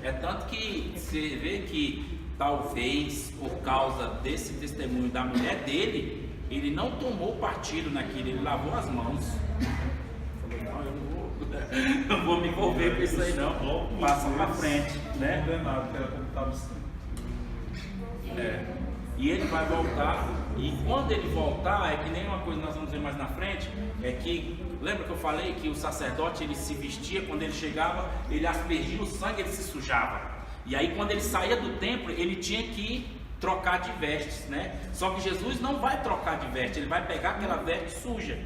É tanto que você vê que talvez por causa desse testemunho da mulher dele, ele não tomou partido naquilo, ele lavou as mãos. Falou, não, eu não vou me envolver com isso aí não, passa para frente, né? Condenado, que era como estava escrito. E ele vai voltar, e quando ele voltar, é que nem uma coisa que nós vamos ver mais na frente, é que, lembra que eu falei que o sacerdote ele se vestia, quando ele chegava, ele aspergia o sangue, ele se sujava, e aí quando ele saía do templo, ele tinha que trocar de vestes, né? Só que Jesus não vai trocar de veste, ele vai pegar aquela veste suja.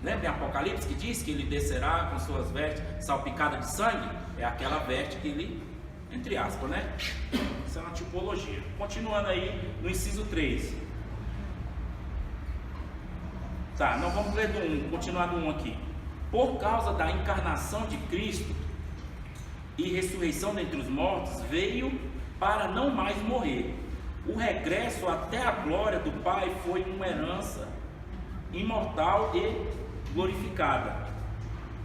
Lembra em Apocalipse que diz que ele descerá com suas vestes salpicadas de sangue? É aquela veste que ele, entre aspas, né? Isso é uma tipologia. Continuando aí no inciso 3. Tá, não vamos ler do 1, continuar do 1 aqui. Por causa da encarnação de Cristo e ressurreição dentre os mortos, veio para não mais morrer. O regresso até a glória do Pai foi uma herança imortal e glorificada,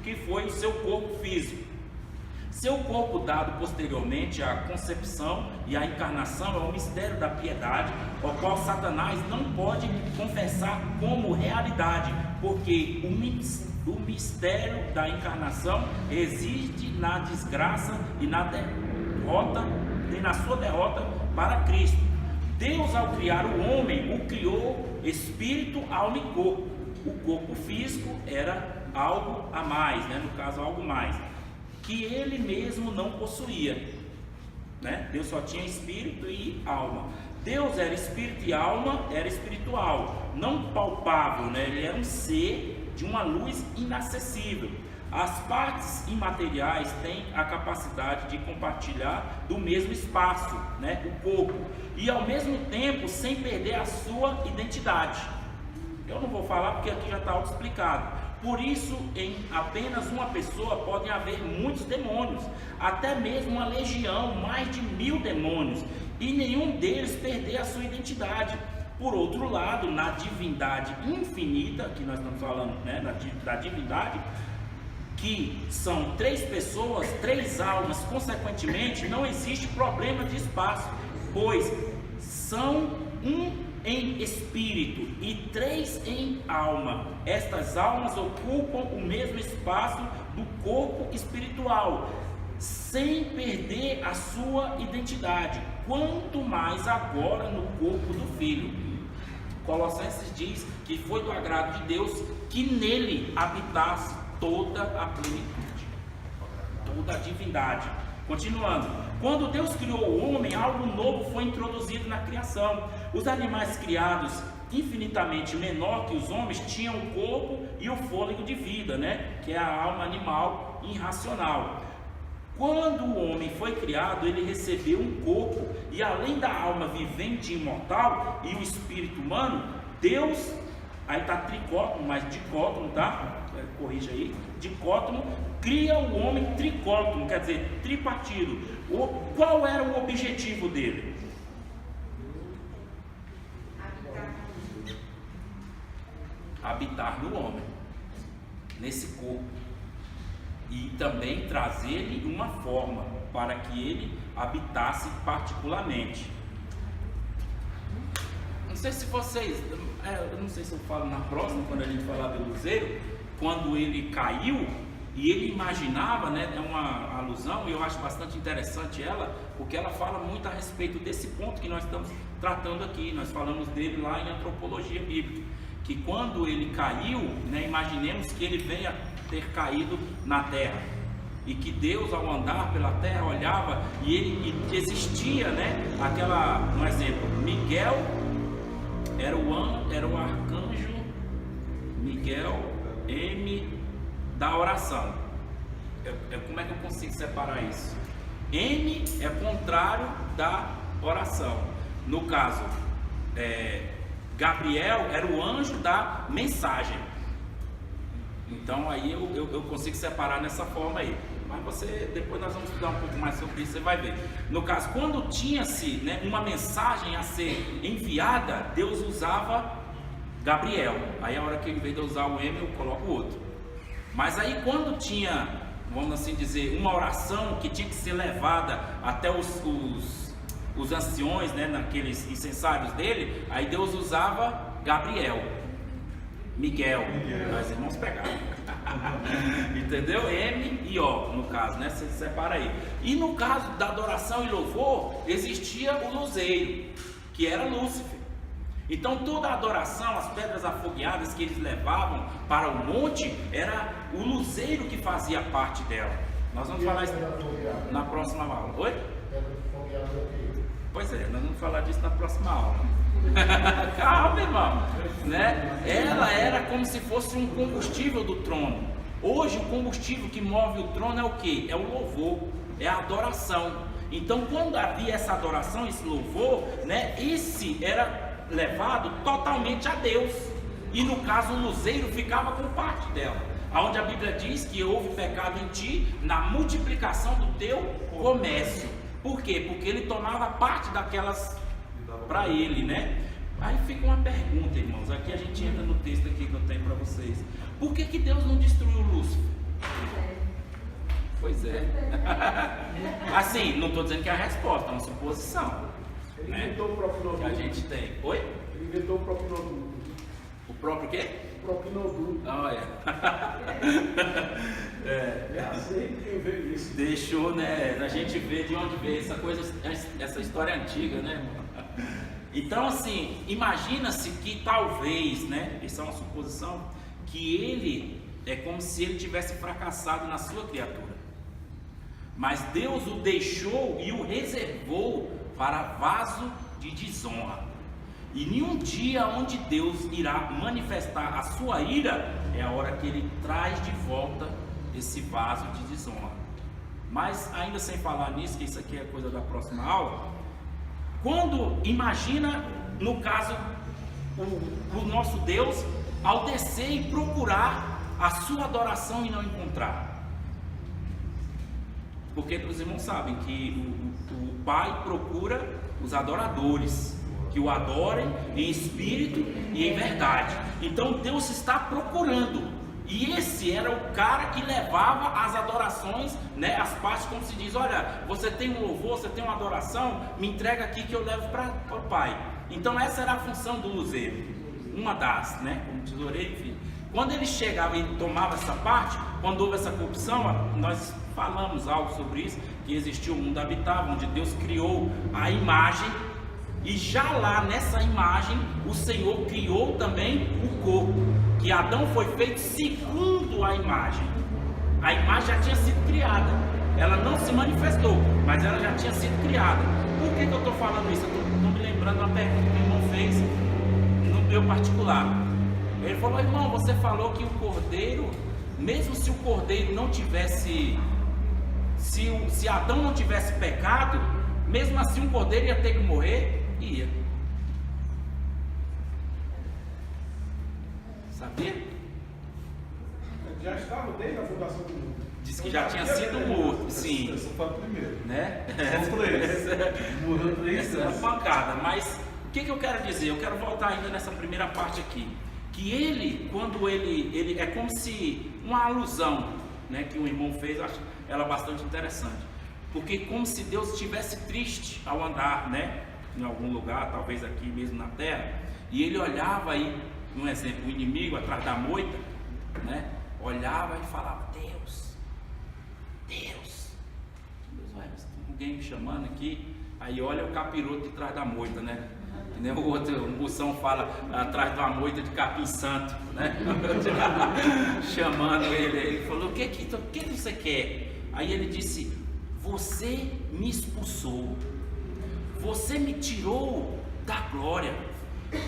que foi o seu corpo físico. Seu corpo dado posteriormente à concepção e à encarnação é o mistério da piedade, o qual Satanás não pode confessar como realidade, porque o mistério da encarnação existe na desgraça e na derrota, e na sua derrota para Cristo. Deus, ao criar o homem, o criou espírito, alma e corpo. O corpo físico era algo a mais, né? No caso, algo mais, que ele mesmo não possuía, né? Deus só tinha espírito e alma. Deus era espírito e alma, era espiritual, não palpável, né? Ele era um ser de uma luz inacessível. As partes imateriais têm a capacidade de compartilhar do mesmo espaço, né? O corpo, e ao mesmo tempo sem perder a sua identidade. Eu não vou falar porque aqui já está auto-explicado. Por isso, em apenas uma pessoa podem haver muitos demônios, até mesmo uma legião, mais de 1000 demônios, e nenhum deles perder a sua identidade. Por outro lado, na divindade infinita, que nós estamos falando, né, da divindade, que são 3 pessoas, 3 almas, consequentemente, não existe problema de espaço, pois são um em espírito e 3 em alma. Estas almas ocupam o mesmo espaço do corpo espiritual, sem perder a sua identidade, quanto mais agora no corpo do Filho. Colossenses diz que foi do agrado de Deus que nele habitasse toda a plenitude, toda a divindade. Continuando, quando Deus criou o homem, algo novo foi introduzido na criação. Os animais criados infinitamente menor que os homens tinham o corpo e o fôlego de vida, né? Que é a alma animal irracional. Quando o homem foi criado, ele recebeu um corpo, e além da alma vivente e imortal e o espírito humano, Deus, aí está tricótomo, mas dicótomo, tá? Corrija aí, dicótomo, cria o homem tricótomo, quer dizer, tripartido. Qual era o objetivo dele? Habitar no homem, nesse corpo, e também trazer-lhe uma forma para que ele habitasse particularmente. Não sei se vocês, eu não sei se eu falo na próxima, quando a gente falar do luzeiro, quando ele caiu e ele imaginava, né, é uma alusão, e eu acho bastante interessante ela, porque ela fala muito a respeito desse ponto que nós estamos tratando aqui. Nós falamos dele lá em Antropologia Bíblica, que quando ele caiu, né, imaginemos que ele venha ter caído na terra, e que Deus, ao andar pela terra, olhava e existia, né, aquela, um exemplo, Miguel era o arcanjo Miguel, M da oração. Como é que eu consigo separar isso? M é contrário da oração. No caso, Gabriel era o anjo da mensagem. Então aí eu consigo separar nessa forma aí. Mas depois nós vamos estudar um pouco mais sobre isso, você vai ver. No caso, quando tinha-se, né, uma mensagem a ser enviada, Deus usava Gabriel. Aí a hora que em vez de eu usar o M, eu coloco o outro. Mas aí quando tinha, vamos assim dizer, uma oração que tinha que ser levada até os anciões, né, naqueles incensários dele, aí Deus usava Gabriel. Miguel. Nós irmãos pegaram. Entendeu? M e O, no caso, né? Você separa aí. E no caso da adoração e louvor, existia o luzeiro, que era Lúcifer. Então toda a adoração, as pedras afogueadas que eles levavam para o monte, era o luzeiro que fazia parte dela. Nós vamos falar isso na próxima aula. Oi? Pois é, nós vamos falar disso na próxima aula. Calma, irmão, né? Ela era como se fosse um combustível do trono. Hoje o combustível que move o trono é o que? É o louvor, é a adoração. Então quando havia essa adoração, esse louvor, né, esse era levado totalmente a Deus. E no caso o luzeiro ficava com parte dela, onde a Bíblia diz que houve pecado em ti na multiplicação do teu comércio. Por quê? Porque ele tomava parte daquelas para ele, né? Aí fica uma pergunta, irmãos. Aqui a gente entra no texto aqui que eu tenho para vocês. Por que Deus não destruiu Lúcifer? Pois é. Assim, não estou dizendo que é a resposta, é uma suposição. Ele né? inventou o próprio nome. Que a gente tem. Oi? Ele inventou o próprio nome. O próprio quê? O próprio nome. Olha. É assim que vê isso. Deixou, né? A gente vê de onde veio essa coisa, essa história antiga, né? Então, assim, imagina-se que talvez, né, essa é uma suposição, que ele é como se ele tivesse fracassado na sua criatura. Mas Deus o deixou e o reservou para vaso de desonra. E nenhum dia onde Deus irá manifestar a sua ira é a hora que ele traz de volta esse vaso de desonra. Mas ainda sem falar nisso, que isso aqui é coisa da próxima aula, quando imagina, no caso, o nosso Deus ao descer e procurar a sua adoração e não encontrar. Porque os irmãos sabem que o Pai procura os adoradores, que o adorem em espírito e em verdade. Então Deus está procurando. E esse era o cara que levava as adorações, né, as partes, como se diz, olha, você tem um louvor, você tem uma adoração, me entrega aqui que eu levo para o Pai. Então essa era a função do luzeiro, uma das, né, como tesoureiro, enfim. Quando ele chegava e tomava essa parte, quando houve essa corrupção, nós falamos algo sobre isso, que existiu o mundo habitável, onde Deus criou a imagem, e já lá nessa imagem, o Senhor criou também o corpo, que Adão foi feito segundo a imagem. A imagem já tinha sido criada, ela não se manifestou, mas ela já tinha sido criada. Por que eu estou falando isso? Eu estou me lembrando de uma pergunta que o irmão fez no meu particular. Ele falou, irmão, você falou que o cordeiro, mesmo se o cordeiro não tivesse, se Adão não tivesse pecado, mesmo assim o cordeiro ia ter que morrer? Ia. Sabia? Já estava desde a fundação do mundo. Diz que já tinha sido morto, sim. Esse foi o primeiro. Né? São três. Morreu três Essa é uma pancada. Mas o que eu quero dizer? Eu quero voltar ainda nessa primeira parte aqui. Que ele, quando ele é como se uma alusão, né, que o irmão fez, eu acho ela bastante interessante. Porque como se Deus estivesse triste ao andar, né, em algum lugar, talvez aqui mesmo na terra, e ele olhava aí, um exemplo, o inimigo atrás da moita, né, olhava e falava, Deus, olha, tem alguém me chamando aqui, aí olha o capiroto de trás da moita, né? Que nem o outro, o Moção fala, atrás de uma moita de capim santo, né? Chamando ele falou, o que você quer? Aí ele disse, você me expulsou, você me tirou da glória,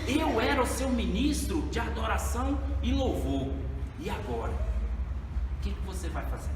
eu era o seu ministro de adoração e louvor, e agora? O que você vai fazer?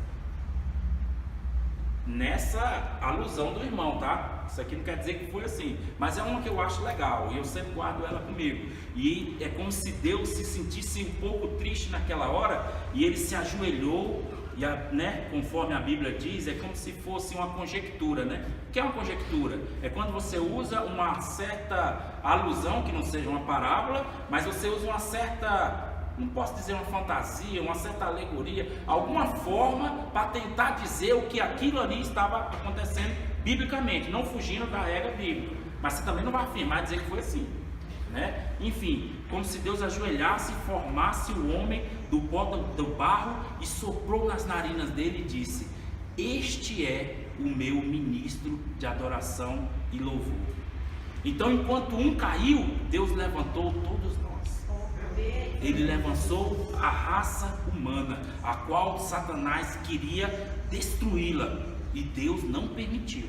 Nessa alusão do irmão, tá? Isso aqui não quer dizer que foi assim, mas é uma que eu acho legal e eu sempre guardo ela comigo. E é como se Deus se sentisse um pouco triste naquela hora e ele se ajoelhou, e né, conforme a Bíblia diz, é como se fosse uma conjectura, né? O que é uma conjectura? É quando você usa uma certa alusão, que não seja uma parábola, mas você usa uma certa, não posso dizer uma fantasia, uma certa alegoria, alguma forma para tentar dizer o que aquilo ali estava acontecendo biblicamente, não fugindo da regra bíblica, mas você também não vai afirmar dizer que foi assim, né? Enfim, como se Deus ajoelhasse e formasse o homem do pó do barro e soprou nas narinas dele e disse, este é o meu ministro de adoração e louvor. Então enquanto um caiu, Deus levantou todos nós. Ele levantou a raça humana, a qual Satanás queria destruí-la, e Deus não permitiu.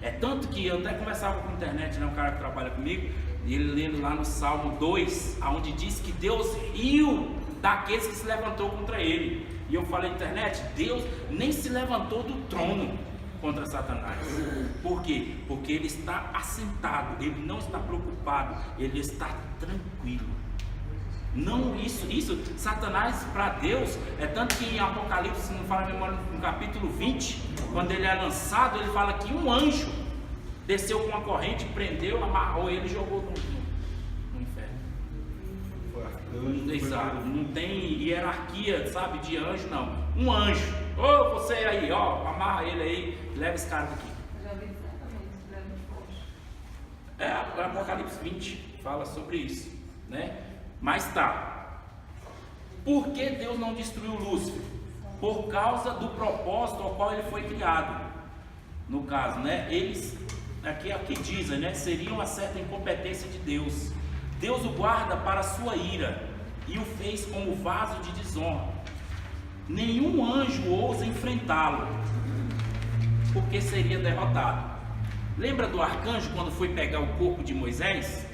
É tanto que eu até conversava com a internet, né, um cara que trabalha comigo, e ele lendo lá no Salmo 2, onde diz que Deus riu daqueles que se levantou contra ele. E eu falei, internet, Deus nem se levantou do trono contra Satanás. Por quê? Porque ele está assentado, ele não está preocupado, ele está tranquilo. Não, isso, Satanás para Deus, é tanto que em Apocalipse, se não fala a memória, no capítulo 20, quando ele é lançado, ele fala que um anjo desceu com uma corrente, prendeu, amarrou ele e jogou no inferno. Exato, não tem hierarquia, sabe, de anjo, não. Um anjo, ô você aí, ó, amarra ele aí, leva esse cara daqui. Já vi exatamente, leva de É, Apocalipse 20 fala sobre isso, né? Mas tá, por que Deus não destruiu Lúcifer? Por causa do propósito ao qual ele foi criado. No caso, né? aqui é o que dizem, né? Seria uma certa incompetência de Deus. Deus o guarda para a sua ira e o fez como vaso de desonra. Nenhum anjo ousa enfrentá-lo, porque seria derrotado. Lembra do arcanjo quando foi pegar o corpo de Moisés?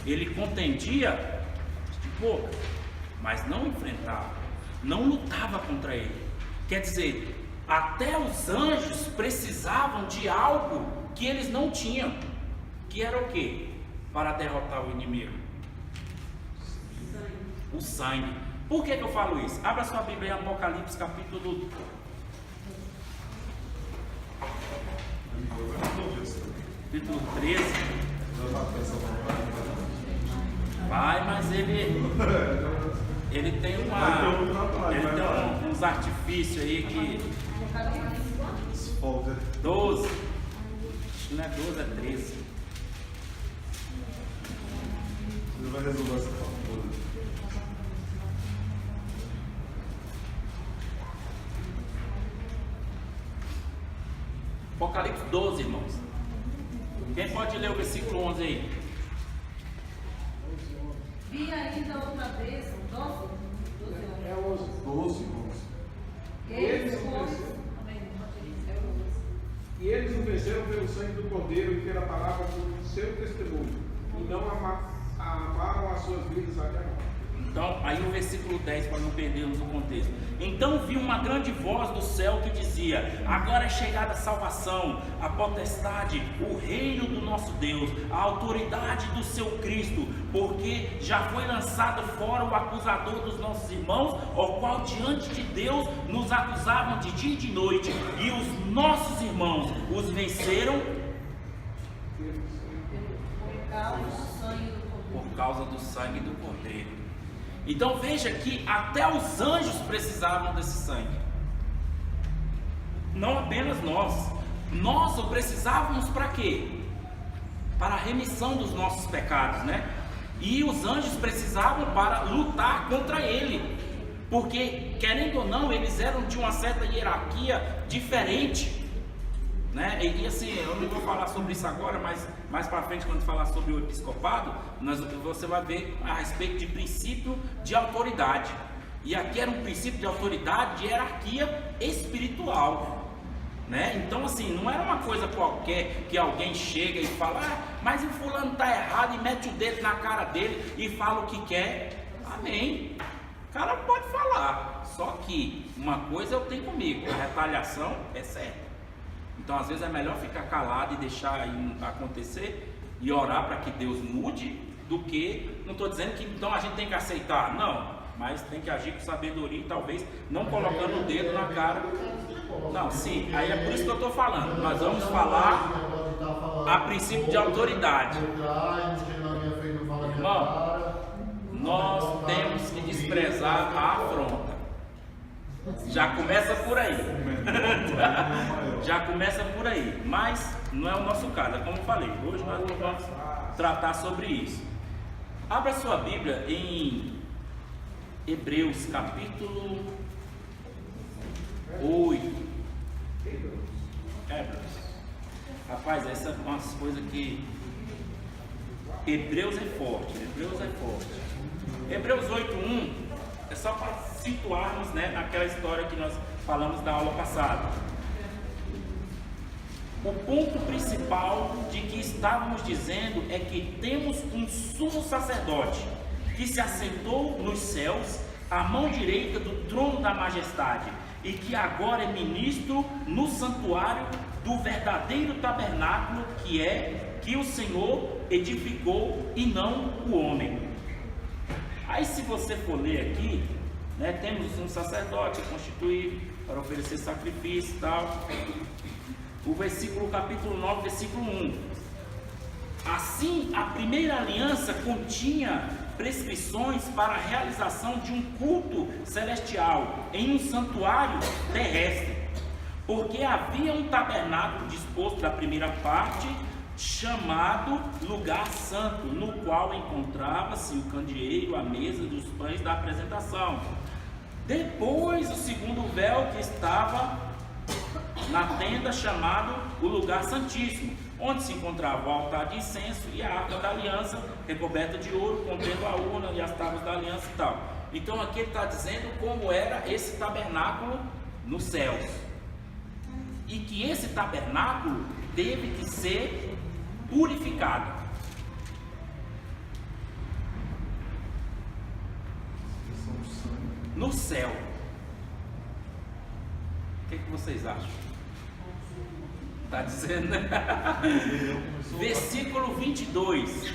Ele contendia de boca, mas não enfrentava, não lutava contra ele. Quer dizer, até os anjos precisavam de algo que eles não tinham, que era o quê? Para derrotar o inimigo? O sangue. Por que eu falo isso? Abra sua Bíblia em Apocalipse capítulo 13. Vai, mas ele tem uns artifícios aí que 12. Acho que não é 12, é 13. Ele vai resolver essa coisa. Apocalipse 12, irmãos. Quem pode ler o versículo 11 aí? Vi ainda outra vez 12. É 11. 12, irmãos. E eles o venceram pelo sangue do Cordeiro e pela palavra do seu testemunho, e não amaram as suas vidas até a morte. Então, aí o versículo 10, para não perdermos o contexto. Então vi uma grande voz do céu que dizia: agora é chegada a salvação, a potestade, o reino do nosso Deus, a autoridade do seu Cristo, porque já foi lançado fora o acusador dos nossos irmãos, ao qual diante de Deus nos acusavam de dia e de noite, e os nossos irmãos os venceram por causa do sangue do Cordeiro. Então veja que até os anjos precisavam desse sangue, não apenas nós o precisávamos para quê? Para a remissão dos nossos pecados, né? E os anjos precisavam para lutar contra ele, porque querendo ou não, eles eram de uma certa hierarquia diferente, né? E assim, eu não vou falar sobre isso agora, mas mais para frente, quando falar sobre o episcopado, você vai ver a respeito de princípio de autoridade. E aqui era um princípio de autoridade, de hierarquia espiritual, né? Então assim, não era uma coisa qualquer que alguém chega e fala: mas o fulano está errado, e mete o dedo na cara dele e fala o que quer. Amém. O cara pode falar, só que uma coisa eu tenho comigo: a retaliação é certa. Então às vezes é melhor ficar calado e deixar acontecer e orar para que Deus mude, do que, não estou dizendo que então a gente tem que aceitar, não, mas tem que agir com sabedoria e talvez não colocando o dedo na cara. Não, sim, aí é por isso que eu estou falando. Nós vamos falar a princípio de autoridade. Irmão, nós temos que desprezar a afronta. Já começa por aí. Já começa por aí. Mas não é o nosso caso, é como eu falei. Hoje nós não vamos tratar sobre isso. Abra sua Bíblia em Hebreus capítulo 8. Hebreus. Rapaz, essa é umas coisas que Hebreus é forte. Hebreus 8:1 é só para situarmos, né, naquela história que nós falamos da aula passada. O ponto principal de que estávamos dizendo é que temos um sumo sacerdote que se assentou nos céus, à mão direita do trono da majestade, e que agora é ministro no santuário do verdadeiro tabernáculo que o Senhor edificou e não o homem. Aí se você for ler aqui, né, temos um sacerdote constituído para oferecer sacrifício e tal. O capítulo 9, versículo 1. Assim, a primeira aliança continha prescrições para a realização de um culto celestial em um santuário terrestre, porque havia um tabernáculo disposto da primeira parte, chamado lugar santo, no qual encontrava-se o candeeiro, a mesa dos pães da apresentação. Depois o segundo véu, que estava na tenda, chamado o lugar santíssimo, onde se encontrava o altar de incenso e a arca da aliança, recoberta de ouro, contendo a urna e as tábuas da aliança e tal. Então aqui ele está dizendo como era esse tabernáculo nos céus. E que esse tabernáculo teve que ser purificado. No céu. O que vocês acham? Está dizendo, né? Versículo 22.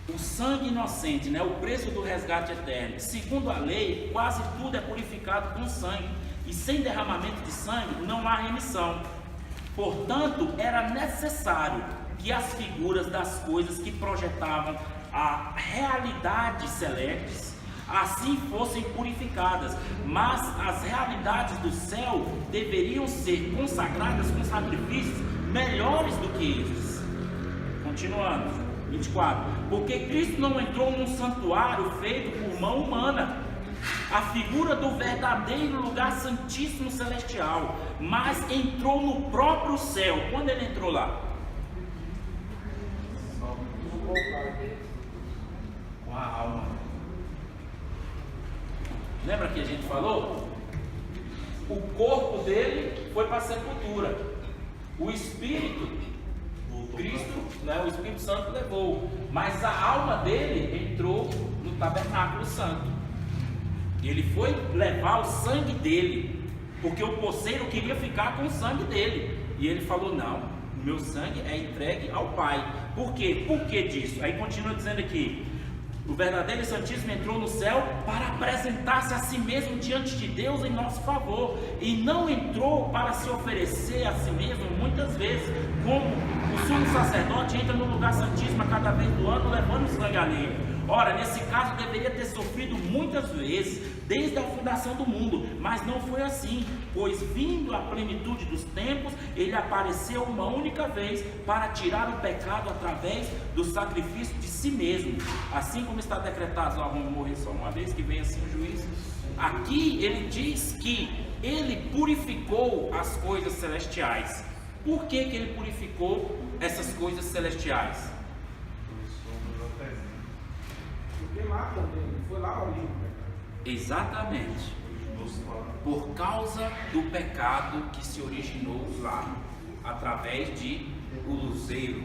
O sangue inocente, né? O preço do resgate eterno. Segundo a lei, quase tudo é purificado com sangue. E sem derramamento de sangue não há remissão. Portanto, era necessário que as figuras das coisas que projetavam a realidade celestes assim fossem purificadas, mas as realidades do céu deveriam ser consagradas com sacrifícios melhores do que estes. Continuando, 24. Porque Cristo não entrou num santuário feito por mão humana, a figura do verdadeiro lugar santíssimo celestial, mas entrou no próprio céu. Quando ele entrou lá? Com a alma. Lembra que a gente falou? O corpo dele foi para a sepultura. O Espírito, Cristo, né, o Espírito Santo levou. Mas a alma dele entrou no tabernáculo santo. Ele foi levar o sangue dele, porque o poceiro queria ficar com o sangue dele. E ele falou: não, o meu sangue é entregue ao Pai. Por quê? Por que disso? Aí continua dizendo aqui: o verdadeiro Santíssimo entrou no céu para apresentar-se a si mesmo diante de Deus em nosso favor, e não entrou para se oferecer a si mesmo muitas vezes, como o sumo sacerdote entra no lugar santíssimo a cada vez do ano levando o sangue alheio. Ora, nesse caso deveria ter sofrido muitas vezes, desde a fundação do mundo, mas não foi assim, pois vindo a plenitude dos tempos, ele apareceu uma única vez para tirar o pecado através do sacrifício de si mesmo, assim como está decretado: ao homem morrer só uma vez, que vem assim o juízo. Aqui ele diz que ele purificou as coisas celestiais. Por que ele purificou essas coisas celestiais? Porque lá também, foi lá a origem do pecado. Exatamente. Por causa do pecado que se originou lá, através de o luzeiro,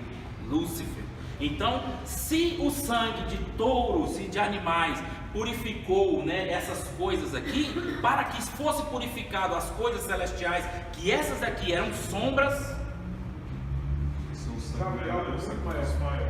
Lúcifer. Então, se o sangue de touros e de animais purificou, né, essas coisas aqui, para que fosse purificado as coisas celestiais, que essas aqui eram sombras.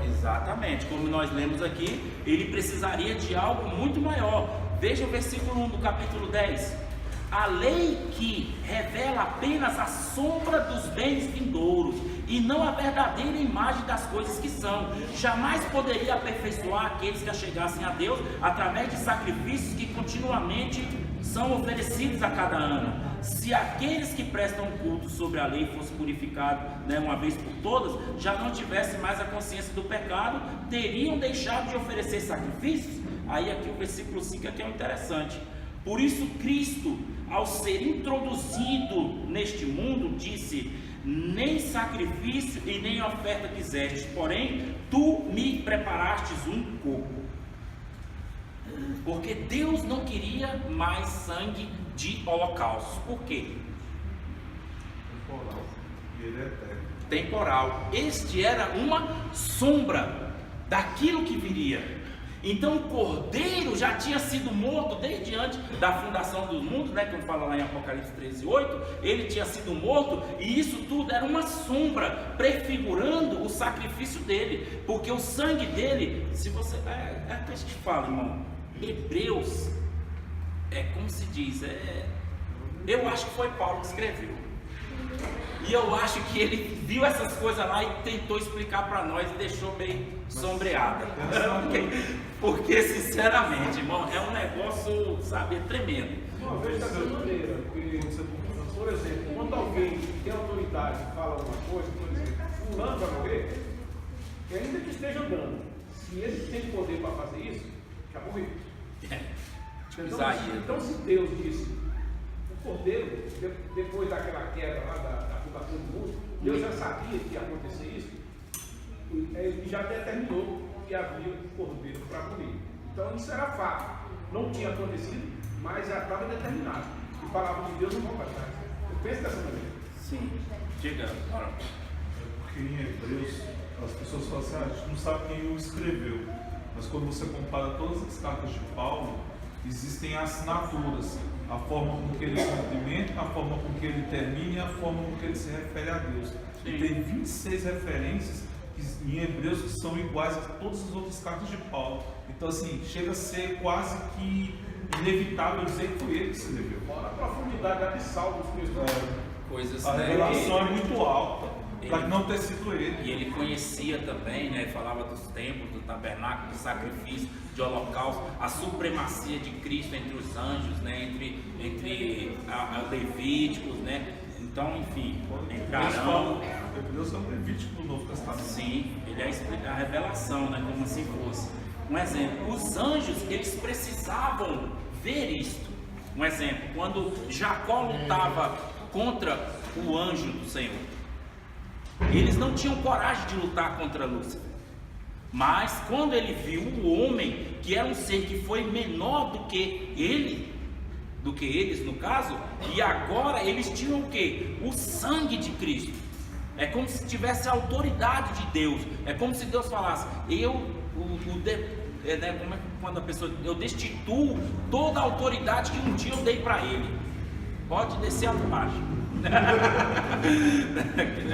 Exatamente, como nós lemos aqui, ele precisaria de algo muito maior. Veja o versículo 1 do capítulo 10. A lei que revela apenas a sombra dos bens vindouros e não a verdadeira imagem das coisas que são, jamais poderia aperfeiçoar aqueles que chegassem a Deus através de sacrifícios que continuamente são oferecidos a cada ano. Se aqueles que prestam culto sobre a lei fossem purificados, né, uma vez por todas, já não tivessem mais a consciência do pecado, teriam deixado de oferecer sacrifícios. Aí aqui o versículo 5 aqui é interessante. Por isso Cristo, ao ser introduzido neste mundo, disse: nem sacrifício e nem oferta quisestes, porém tu me preparastes um corpo. Porque Deus não queria mais sangue de holocausto. Por quê? Temporal. E ele é eterno. Temporal. Este era uma sombra daquilo que viria. Então o cordeiro já tinha sido morto desde antes da fundação do mundo, né? Como fala lá em Apocalipse 13:8, ele tinha sido morto, e isso tudo era uma sombra prefigurando o sacrifício dele, porque o sangue dele, se você é que a gente fala, irmão, Hebreus, como se diz, eu acho que foi Paulo que escreveu. E eu acho que ele viu essas coisas lá e tentou explicar para nós e deixou meio sombreada. Porque sinceramente, irmão, é um negócio, sabe, tremendo. Uma vez dessa maneira, por exemplo, quando alguém tem autoridade e fala alguma coisa, por exemplo, fulano vai morrer, e ainda que esteja andando, se ele tem poder para fazer isso, já morreu. Isaías. Então se Deus disse, cordeiro, depois daquela queda lá da todo mundo, Deus já sabia que ia acontecer isso, ele já determinou que havia um cordeiro para morrer. Então isso era fato, não tinha acontecido, mas já estava determinado. E palavras de Deus não vão para trás. Eu penso dessa maneira. Sim, diga. Porque em Hebreus as pessoas falam assim, a gente não sabe quem o escreveu, mas quando você compara todas as cartas de Paulo, existem assinaturas, a forma com que ele cumprimenta, a forma com que ele termina e a forma com que ele se refere a Deus. E tem 26 referências em Hebreus que são iguais a todas as outras cartas de Paulo. Então assim, chega a ser quase que inevitável dizer que foi ele que escreveu. Fora a profundidade abissal dos textos. Coisas, A revelação é muito alta para não ter sido ele. E ele conhecia também, né? Falava dos templos, do tabernáculo, do sacrifício, de holocausto, a supremacia de Cristo entre os anjos, né? Entre Levíticos, né? Então, enfim, entre Arão. Deus é um Levítico do Novo Testamento. Sim, ele é a revelação, né? Como assim fosse. Um exemplo, os anjos, eles precisavam ver isto. Um exemplo, quando Jacó lutava contra o anjo do Senhor, eles não tinham coragem de lutar contra Lúcifer. Mas quando ele viu o homem, que era um ser que foi menor do que eles no caso, e agora eles tinham o que? O sangue de Cristo. É como se tivesse a autoridade de Deus. É como se Deus falasse: quando a pessoa, eu destituo toda a autoridade que um dia eu dei para ele. Pode descer abaixo.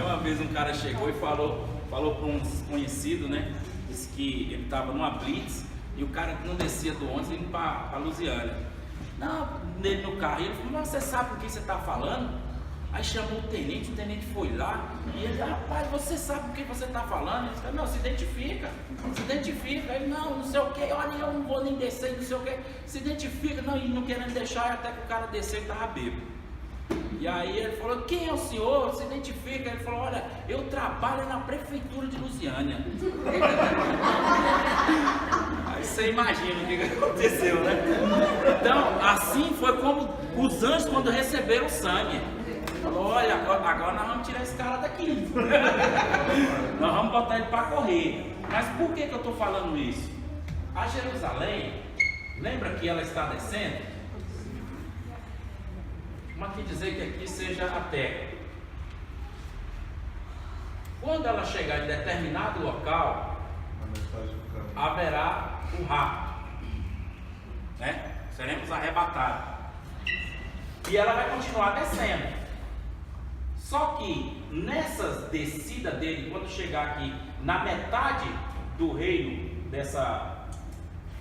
Uma vez um cara chegou e falou para um conhecido, né? Disse que ele estava numa blitz e o cara não descia do ônibus indo para Lusiânia. Não, nele no carro. E ele falou: mas você sabe o que você está falando? Aí chamou o tenente foi lá e ele: rapaz, você sabe o que você está falando? Ele falou: não, se identifica. Ele: não sei o que, olha, eu não vou nem descer, não sei o que. Se identifica, não, e não querendo deixar, até que o cara desceu e estava bêbado. E aí ele falou: quem é o senhor? Se identifica. Ele falou: olha, eu trabalho na prefeitura de Lusiânia. Aí você imagina o que aconteceu, né? Então, assim foi como os anjos quando receberam o sangue. Falou: olha, agora nós vamos tirar esse cara daqui. Nós vamos botar ele para correr. Mas por que eu estou falando isso? A Jerusalém, lembra que ela está descendo? Mas quer dizer que aqui seja a terra. Quando ela chegar em determinado local, haverá um rapto, né? Seremos arrebatados. E ela vai continuar descendo. Só que nessas descidas dele, quando chegar aqui na metade do reino dessa,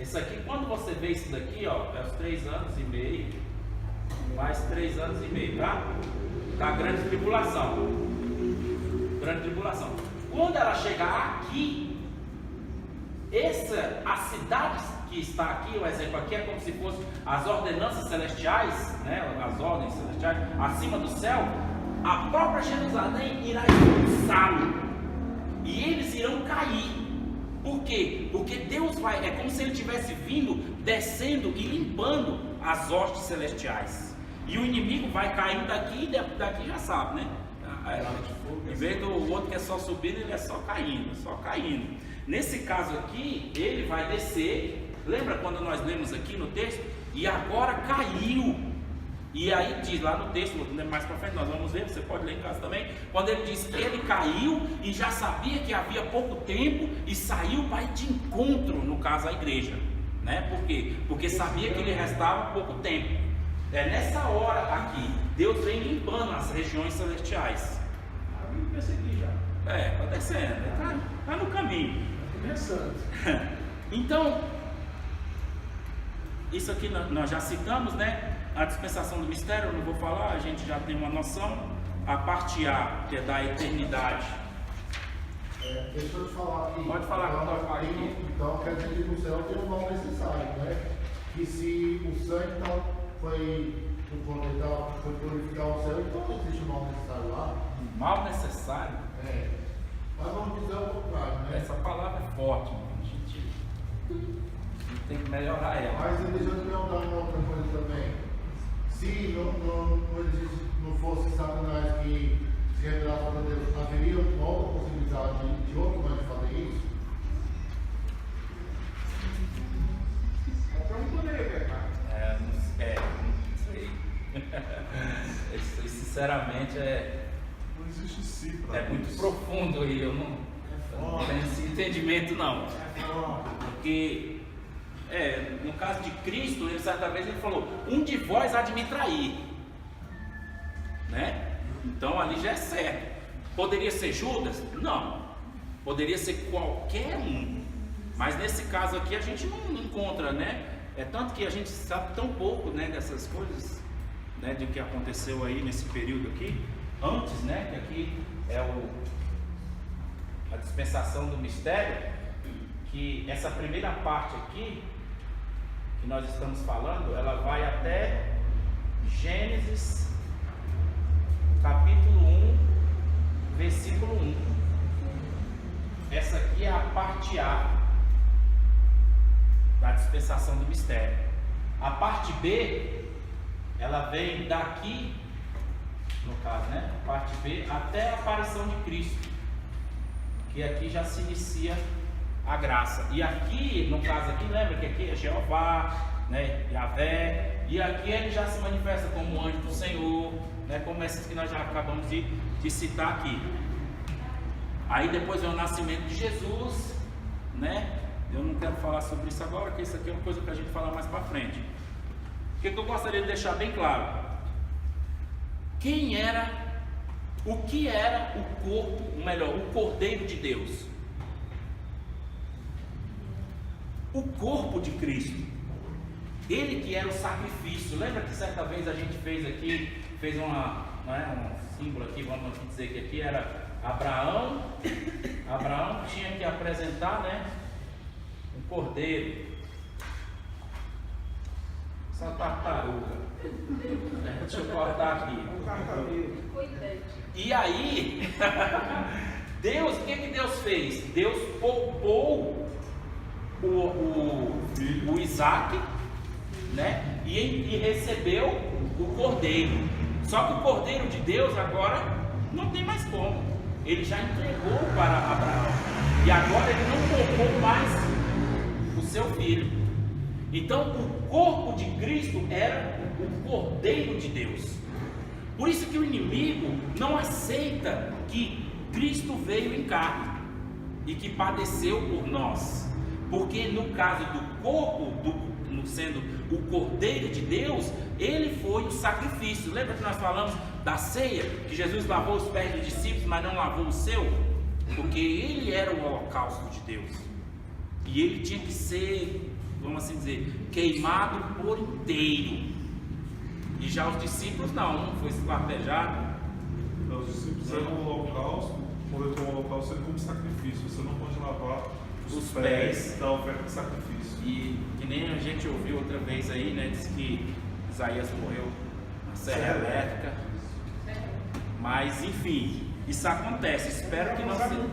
isso aqui, quando você vê isso daqui, ó, é os 3 anos e meio, mais 3 anos e meio, tá? Da grande tribulação. Grande tribulação. Quando ela chegar aqui, a cidade que está aqui, o exemplo aqui é como se fosse as ordenanças celestiais, né? As ordens celestiais acima do céu. A própria Jerusalém irá expulsá-lo e eles irão cair. Por quê? Porque Deus vai, é como se ele estivesse vindo, descendo e limpando as hostes celestiais. E o inimigo vai caindo daqui e daqui já sabe, né? Em vez do outro que é só subindo, ele é só caindo, só caindo. Nesse caso aqui, ele vai descer. Lembra quando nós lemos aqui no texto? E agora caiu. E aí diz lá no texto, mais para frente nós vamos ver, você pode ler em casa também, quando ele diz que ele caiu e já sabia que havia pouco tempo e saiu para ir de encontro, no caso a igreja, né? Por quê? Porque sabia que lhe restava pouco tempo. É nessa hora aqui, Deus vem limpando as regiões celestiais. Está vindo perseguir já. Está descendo, está no caminho. Começando. Então, isso aqui nós já citamos, né? A dispensação do mistério, eu não vou falar, a gente já tem uma noção. A parte A, que é da eternidade. Deixa eu te falar aqui. Pode falar com a tua parte aqui. Então quer dizer que no céu tem um mal necessário, né? Que se o sangue então foi purificar o céu, então não existe um mal necessário lá. Mal necessário? Mas vamos dizer o contrário, né? Essa palavra é forte, mano. A gente tem que melhorar ela. Mas deixa eu te perguntar uma outra coisa também. se não fosse Satanás que se revelasse para Deus, haveria uma outra possibilidade de outro mais fazer isso? Qualquer um poderia pecar. Não sei. Isso, sinceramente, Não existe si para é muito profundo e eu não tenho esse entendimento, não. Porque, no caso de Cristo, ele certa vez ele falou: um de vós há de me trair, né? Então ali já é certo. Poderia ser Judas? Não. Poderia ser qualquer um. Mas nesse caso aqui a gente não encontra, né? É tanto que a gente sabe tão pouco, né, dessas coisas, né, de que aconteceu aí nesse período aqui. Antes, né, que aqui é a dispensação do mistério, que essa primeira parte aqui que nós estamos falando, ela vai até Gênesis capítulo 1, versículo 1. Essa aqui é a parte A da dispensação do mistério. A parte B, ela vem daqui, no caso, né? A parte B até a aparição de Cristo, que aqui já se inicia a graça. E aqui, no caso aqui, lembra que aqui é Jeová, né? Yahvé, e aqui ele já se manifesta como anjo do Senhor, né? Como essas que nós já acabamos de citar aqui. Aí depois vem o nascimento de Jesus, né? Eu não quero falar sobre isso agora, porque isso aqui é uma coisa para a gente falar mais para frente. O que eu gostaria de deixar bem claro? O que era o corpo, melhor, o Cordeiro de Deus? O corpo de Cristo. Ele que era o sacrifício. Lembra que certa vez a gente fez um símbolo aqui, vamos dizer que aqui era Abraão. Abraão tinha que apresentar, né, um cordeiro. Essa tartaruga. Deixa eu cortar aqui. E aí, Deus, o que Deus fez? Deus poupou o Isaac, né? E recebeu o cordeiro. Só que o cordeiro de Deus agora não tem mais como. Ele já entregou para Abraão. E agora ele não poupou mais o seu filho. Então o corpo de Cristo era o Cordeiro de Deus. Por isso que o inimigo não aceita que Cristo veio em carne e que padeceu por nós. Porque no caso do corpo, sendo o Cordeiro de Deus, ele foi o sacrifício. Lembra que nós falamos da ceia? Que Jesus lavou os pés dos discípulos, mas não lavou o seu? Porque ele era o holocausto de Deus. E ele tinha que ser, vamos assim dizer, queimado por inteiro. E já os discípulos não foi esquartejado. Os discípulos eram um holocausto, quando eu tenho um holocausto, ele como sacrifício. Você não pode lavar os pés da oferta de sacrifício. E que nem a gente ouviu outra vez aí, né? Diz que Isaías morreu na serra elétrica. Mas enfim, isso acontece. Espero que não seja.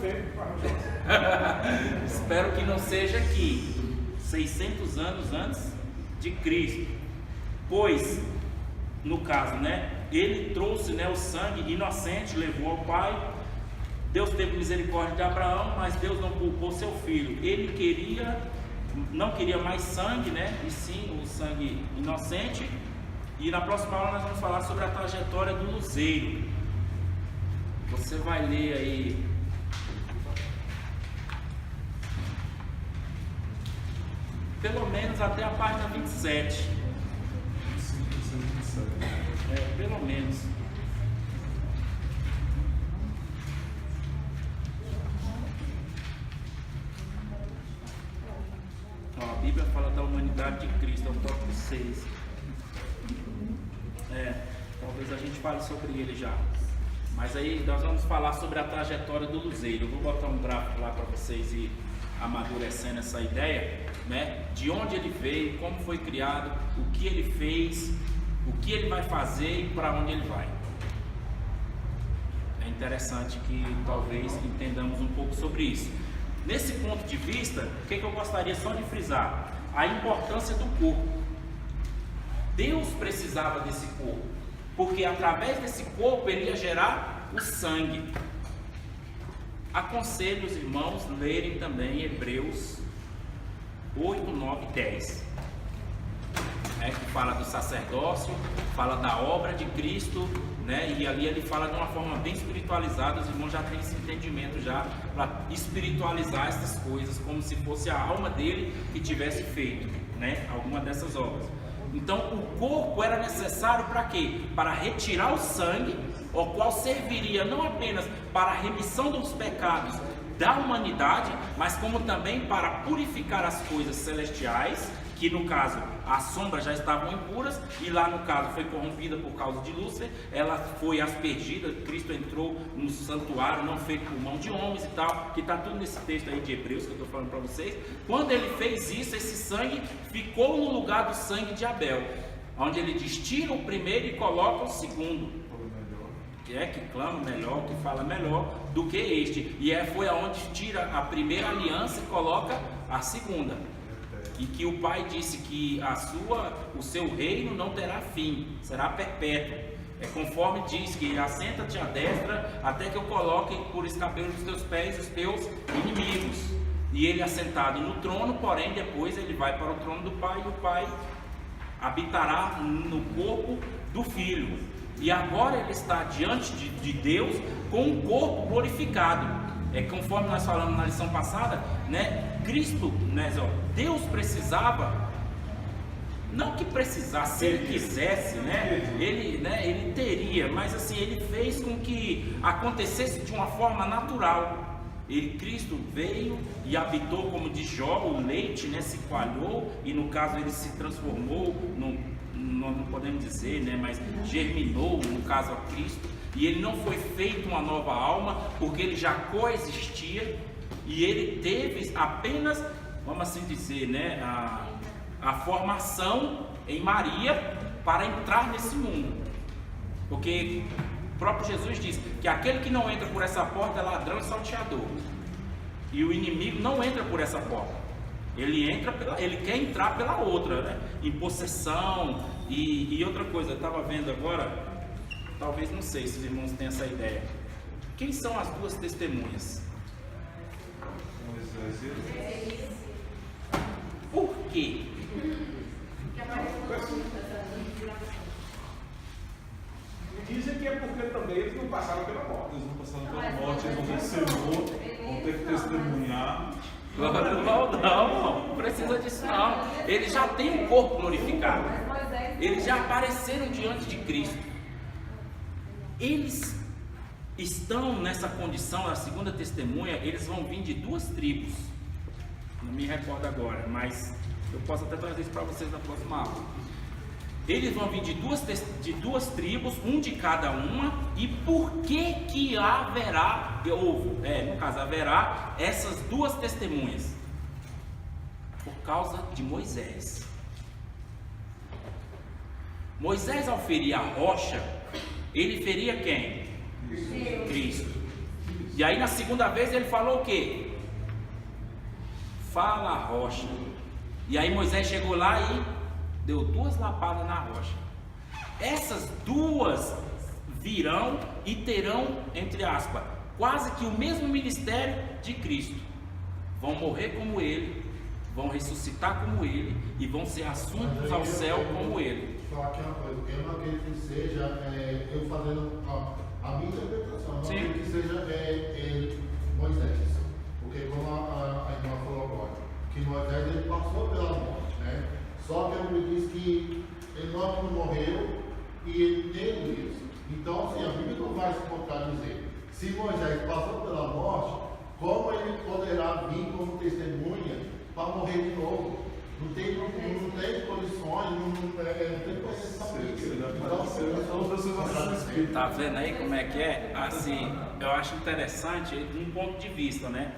Espero que não seja aqui, 600 anos antes de Cristo. Pois, no caso, né? Ele trouxe, né, o sangue inocente, levou ao Pai. Deus teve misericórdia de Abraão, mas Deus não poupou seu filho. Ele não queria mais sangue, né? E sim o sangue inocente. E na próxima aula nós vamos falar sobre a trajetória do luzeiro. Você vai ler aí pelo menos até a página 27. 27. Pelo menos. A Bíblia fala da humanidade de Cristo, é o tópico 6. Talvez a gente fale sobre ele já. Mas aí nós vamos falar sobre a trajetória do luzeiro. Eu vou botar um gráfico lá para vocês ir amadurecendo essa ideia, né? De onde ele veio, como foi criado, o que ele fez, o que ele vai fazer e para onde ele vai. É interessante que talvez entendamos um pouco sobre isso. Nesse ponto de vista, o que eu gostaria só de frisar? A importância do corpo. Deus precisava desse corpo, porque através desse corpo ele ia gerar o sangue. Aconselho os irmãos lerem também Hebreus 8, 9 e 10, que fala do sacerdócio, fala da obra de Cristo, né? E ali ele fala de uma forma bem espiritualizada. Os irmãos já têm esse entendimento já para espiritualizar essas coisas, como se fosse a alma dele que tivesse feito, né, alguma dessas obras. Então o corpo era necessário para quê? Para retirar o sangue, o qual serviria não apenas para a remissão dos pecados da humanidade, mas como também para purificar as coisas celestiais, que no caso as sombras já estavam impuras, e lá no caso foi corrompida por causa de Lúcifer, ela foi aspergida, Cristo entrou no santuário, não feito por mão de homens e tal, que está tudo nesse texto aí de Hebreus que eu estou falando para vocês. Quando ele fez isso, esse sangue ficou no lugar do sangue de Abel, onde ele diz: tira o primeiro e coloca o segundo, que clama melhor, que fala melhor do que este, e foi aonde tira a primeira aliança e coloca a segunda, e que o Pai disse que o seu reino não terá fim, será perpétuo. Conforme diz que assenta-te à destra até que eu coloque por escabelo dos teus pés os teus inimigos. E ele assentado no trono, porém depois ele vai para o trono do Pai, e o Pai habitará no corpo do Filho. E agora ele está diante de Deus com um corpo glorificado. Conforme nós falamos na lição passada, né? Cristo, né, Deus precisava, não que precisasse, se ele quisesse, né? Ele teria, mas assim, ele fez com que acontecesse de uma forma natural. Cristo veio e habitou, como diz Jó, o leite, né, se coalhou, e no caso ele se transformou, nós não podemos dizer, né, mas germinou, no caso, a Cristo. E ele não foi feito uma nova alma, porque ele já coexistia, e ele teve apenas, vamos assim dizer, né, a formação em Maria para entrar nesse mundo. Porque o próprio Jesus diz que aquele que não entra por essa porta é ladrão e salteador, e o inimigo não entra por essa porta, ele quer entrar pela outra, né, em possessão e outra coisa. Eu estava vendo agora, talvez, não sei se os irmãos têm essa ideia, quem são as duas testemunhas? Por quê? Dizem que é porque também eles não passaram pela morte. Eles não passaram pela morte, eles vão ser mortos, vão ter que testemunhar. Não precisa disso não. Eles já têm um corpo glorificado, eles já apareceram diante de Cristo. Eles estão nessa condição, a segunda testemunha, eles vão vir de duas tribos, não me recordo agora, mas eu posso até trazer isso para vocês na próxima aula. Eles vão vir de duas tribos, um de cada uma. E por que haverá, no caso, haverá essas duas testemunhas? Por causa de Moisés. Moisés, ao ferir a rocha, ele feria quem? Cristo. E aí na segunda vez ele falou o quê? Fala a rocha. E aí Moisés chegou lá e deu duas lapadas na rocha. Essas duas virão e terão, entre aspas, quase que o mesmo ministério de Cristo. Vão morrer como ele, vão ressuscitar como ele, e vão ser assuntos ao céu como ele. Só aqui uma coisa, eu não acredito que seja eu fazendo a minha interpretação, não acredito que seja Moisés, porque como a irmã falou agora, que Moisés ele passou pela morte, né? Só que a Bíblia diz que ele não morreu e ele teve isso. Então, assim, a Bíblia não vai se contradizer. Se Moisés passou pela morte, como ele poderá vir como testemunha para morrer de novo? Não tem condições, não tem condições. Tá vendo aí como é que é? Assim, eu acho interessante de um ponto de vista, né?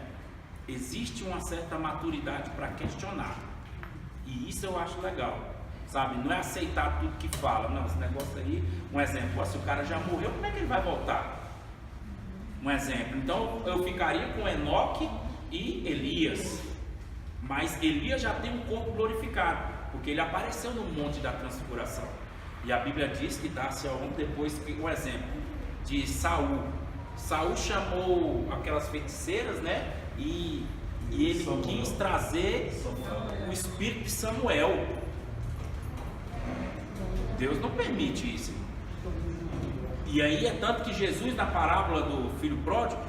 Existe uma certa maturidade para questionar. E isso eu acho legal, sabe? Não é aceitar tudo que fala. Não, esse negócio aí, um exemplo, se o cara já morreu, como é que ele vai voltar? Um exemplo. Então eu ficaria com Enoque e Elias. Mas Elias já tem um corpo glorificado. porque ele apareceu no Monte da Transfiguração. E a Bíblia diz que dá-se ao homem depois um exemplo de Saul. Saul chamou aquelas feiticeiras, né? E ele quis trazer o espírito de Samuel. Deus não permite isso. E aí é tanto que Jesus, na parábola do filho pródigo,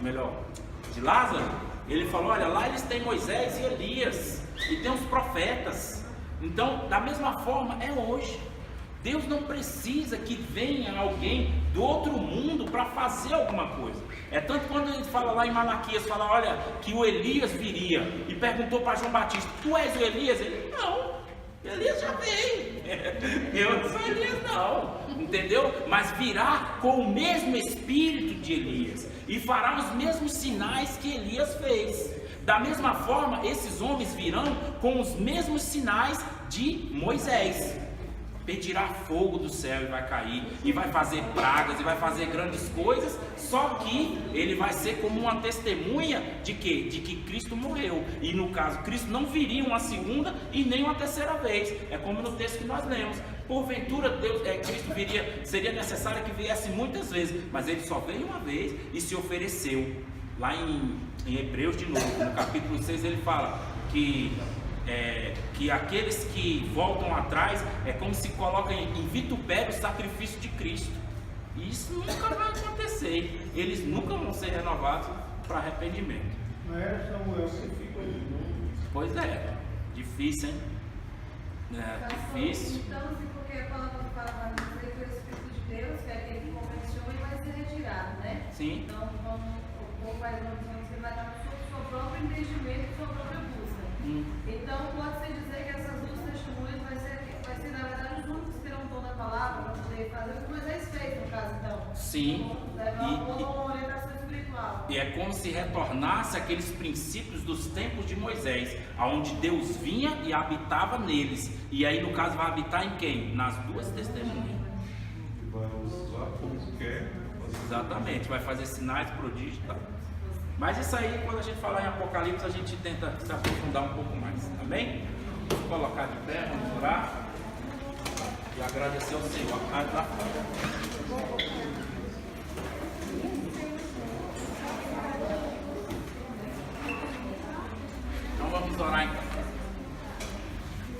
melhor, de Lázaro, ele falou: olha, lá eles têm Moisés e Elias, e tem os profetas. Então, da mesma forma, é hoje. Deus não precisa que venha alguém do outro mundo para fazer alguma coisa. É tanto quando ele fala lá em Malaquias, fala, olha, que o Elias viria, e perguntou para João Batista: tu és o Elias? Ele: não, Elias já veio. Eu não sou Elias não, entendeu? Mas virá com o mesmo espírito de Elias, e fará os mesmos sinais que Elias fez. Da mesma forma, esses homens virão com os mesmos sinais de Moisés. Pedirá fogo do céu e vai cair, e vai fazer pragas, e vai fazer grandes coisas, só que ele vai ser como uma testemunha de quê? De que Cristo morreu. E no caso, Cristo não viria uma segunda e nem uma terceira vez. É como no texto que nós lemos. Porventura Cristo viria, seria necessário que viesse muitas vezes, mas ele só veio uma vez e se ofereceu. Lá em Hebreus de novo, no capítulo 6, ele fala que aqueles que voltam atrás é como se coloca em vitupério o sacrifício de Cristo. E isso nunca vai acontecer. Eles nunca vão ser renovados para arrependimento. Não era Samuel que ficou ali, não? Pois é, difícil, hein? Difícil. Então, porque a palavra fala para dizer que o Espírito de Deus, que é aquele que convenceu, ele vai ser retirado, né? Sim. Então, o povo vai dar o seu próprio entendimento, sua própria busca. Então, pode-se dizer que essas duas testemunhas vai ser, na verdade, os únicos que terão toda a palavra para poder fazer o que Moisés fez, no caso, então. Sim. Uma orientação espiritual. E é como se retornasse aqueles princípios dos tempos de Moisés, aonde Deus vinha e habitava neles. E aí, no caso, vai habitar em quem? Nas duas testemunhas. Vai usar como quer. Exatamente, vai fazer sinais, prodígios e tal. Mas isso aí, quando a gente falar em Apocalipse, a gente tenta se aprofundar um pouco mais. Amém? Vamos colocar de pé, vamos orar e agradecer ao Senhor. Então vamos orar então.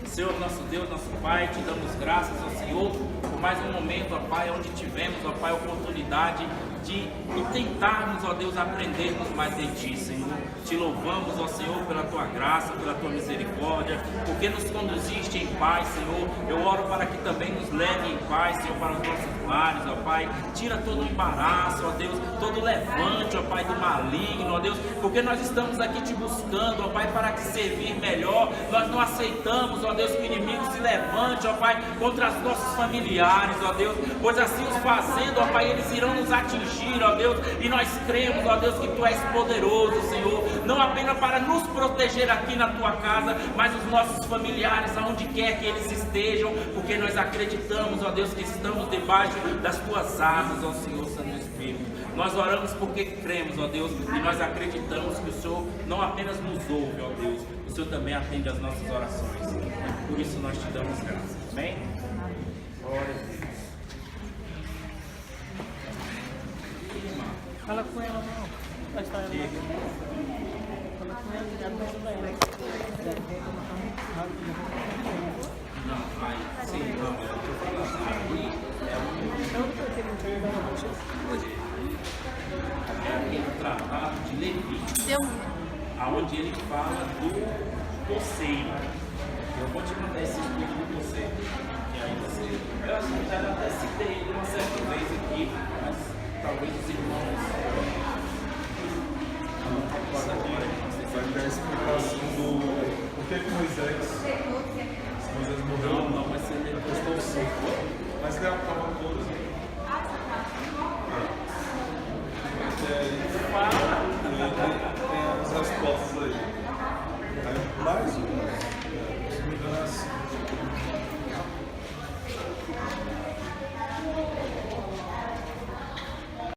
Senhor, nosso Deus, nosso Pai, te damos graças ao Senhor por mais um momento, ó Pai, onde tivemos, ó Pai, a oportunidade de tentarmos, ó Deus, aprendermos mais de Ti, Senhor. Te louvamos, ó Senhor, pela Tua graça, pela Tua misericórdia, porque nos conduziste em paz, Senhor. Eu oro para que também nos leve em paz, Senhor, para os nossos lares, ó Pai. Tira todo o embaraço, ó Deus, todo o levante, ó Pai, do maligno, ó Deus, porque nós estamos aqui Te buscando, ó Pai, para Te servir melhor. Nós não aceitamos, ó Deus, que o inimigo se levante, ó Pai, contra os nossos familiares, ó Deus, pois assim os fazendo, ó Pai, eles irão nos atingir, ó Deus, e nós cremos, ó Deus, que Tu és poderoso, Senhor, não apenas para nos proteger aqui na Tua casa, mas os nossos familiares, aonde quer que eles estejam, porque nós acreditamos, ó Deus, que estamos debaixo das Tuas asas, ó Senhor Santo Espírito. Nós oramos porque cremos, ó Deus, e nós acreditamos que o Senhor não apenas nos ouve, ó Deus, o Senhor também atende às nossas orações. Por isso nós Te damos graças. Amém? Glória a Deus. Fala com ela, não. Vai estar ela. Fala com ela, já não vai ela. Não, aí, sim, não, eu estou falando aqui, é aquele tratado de Levítico, aonde ele fala do poceiro. Eu vou te mandar esse estudo do poceiro, que aí você, eu acho que já até citei ele uma certa vez aqui, mas talvez os irmãos não recordam agora. Vai dar a explicação do por que Moisés morreu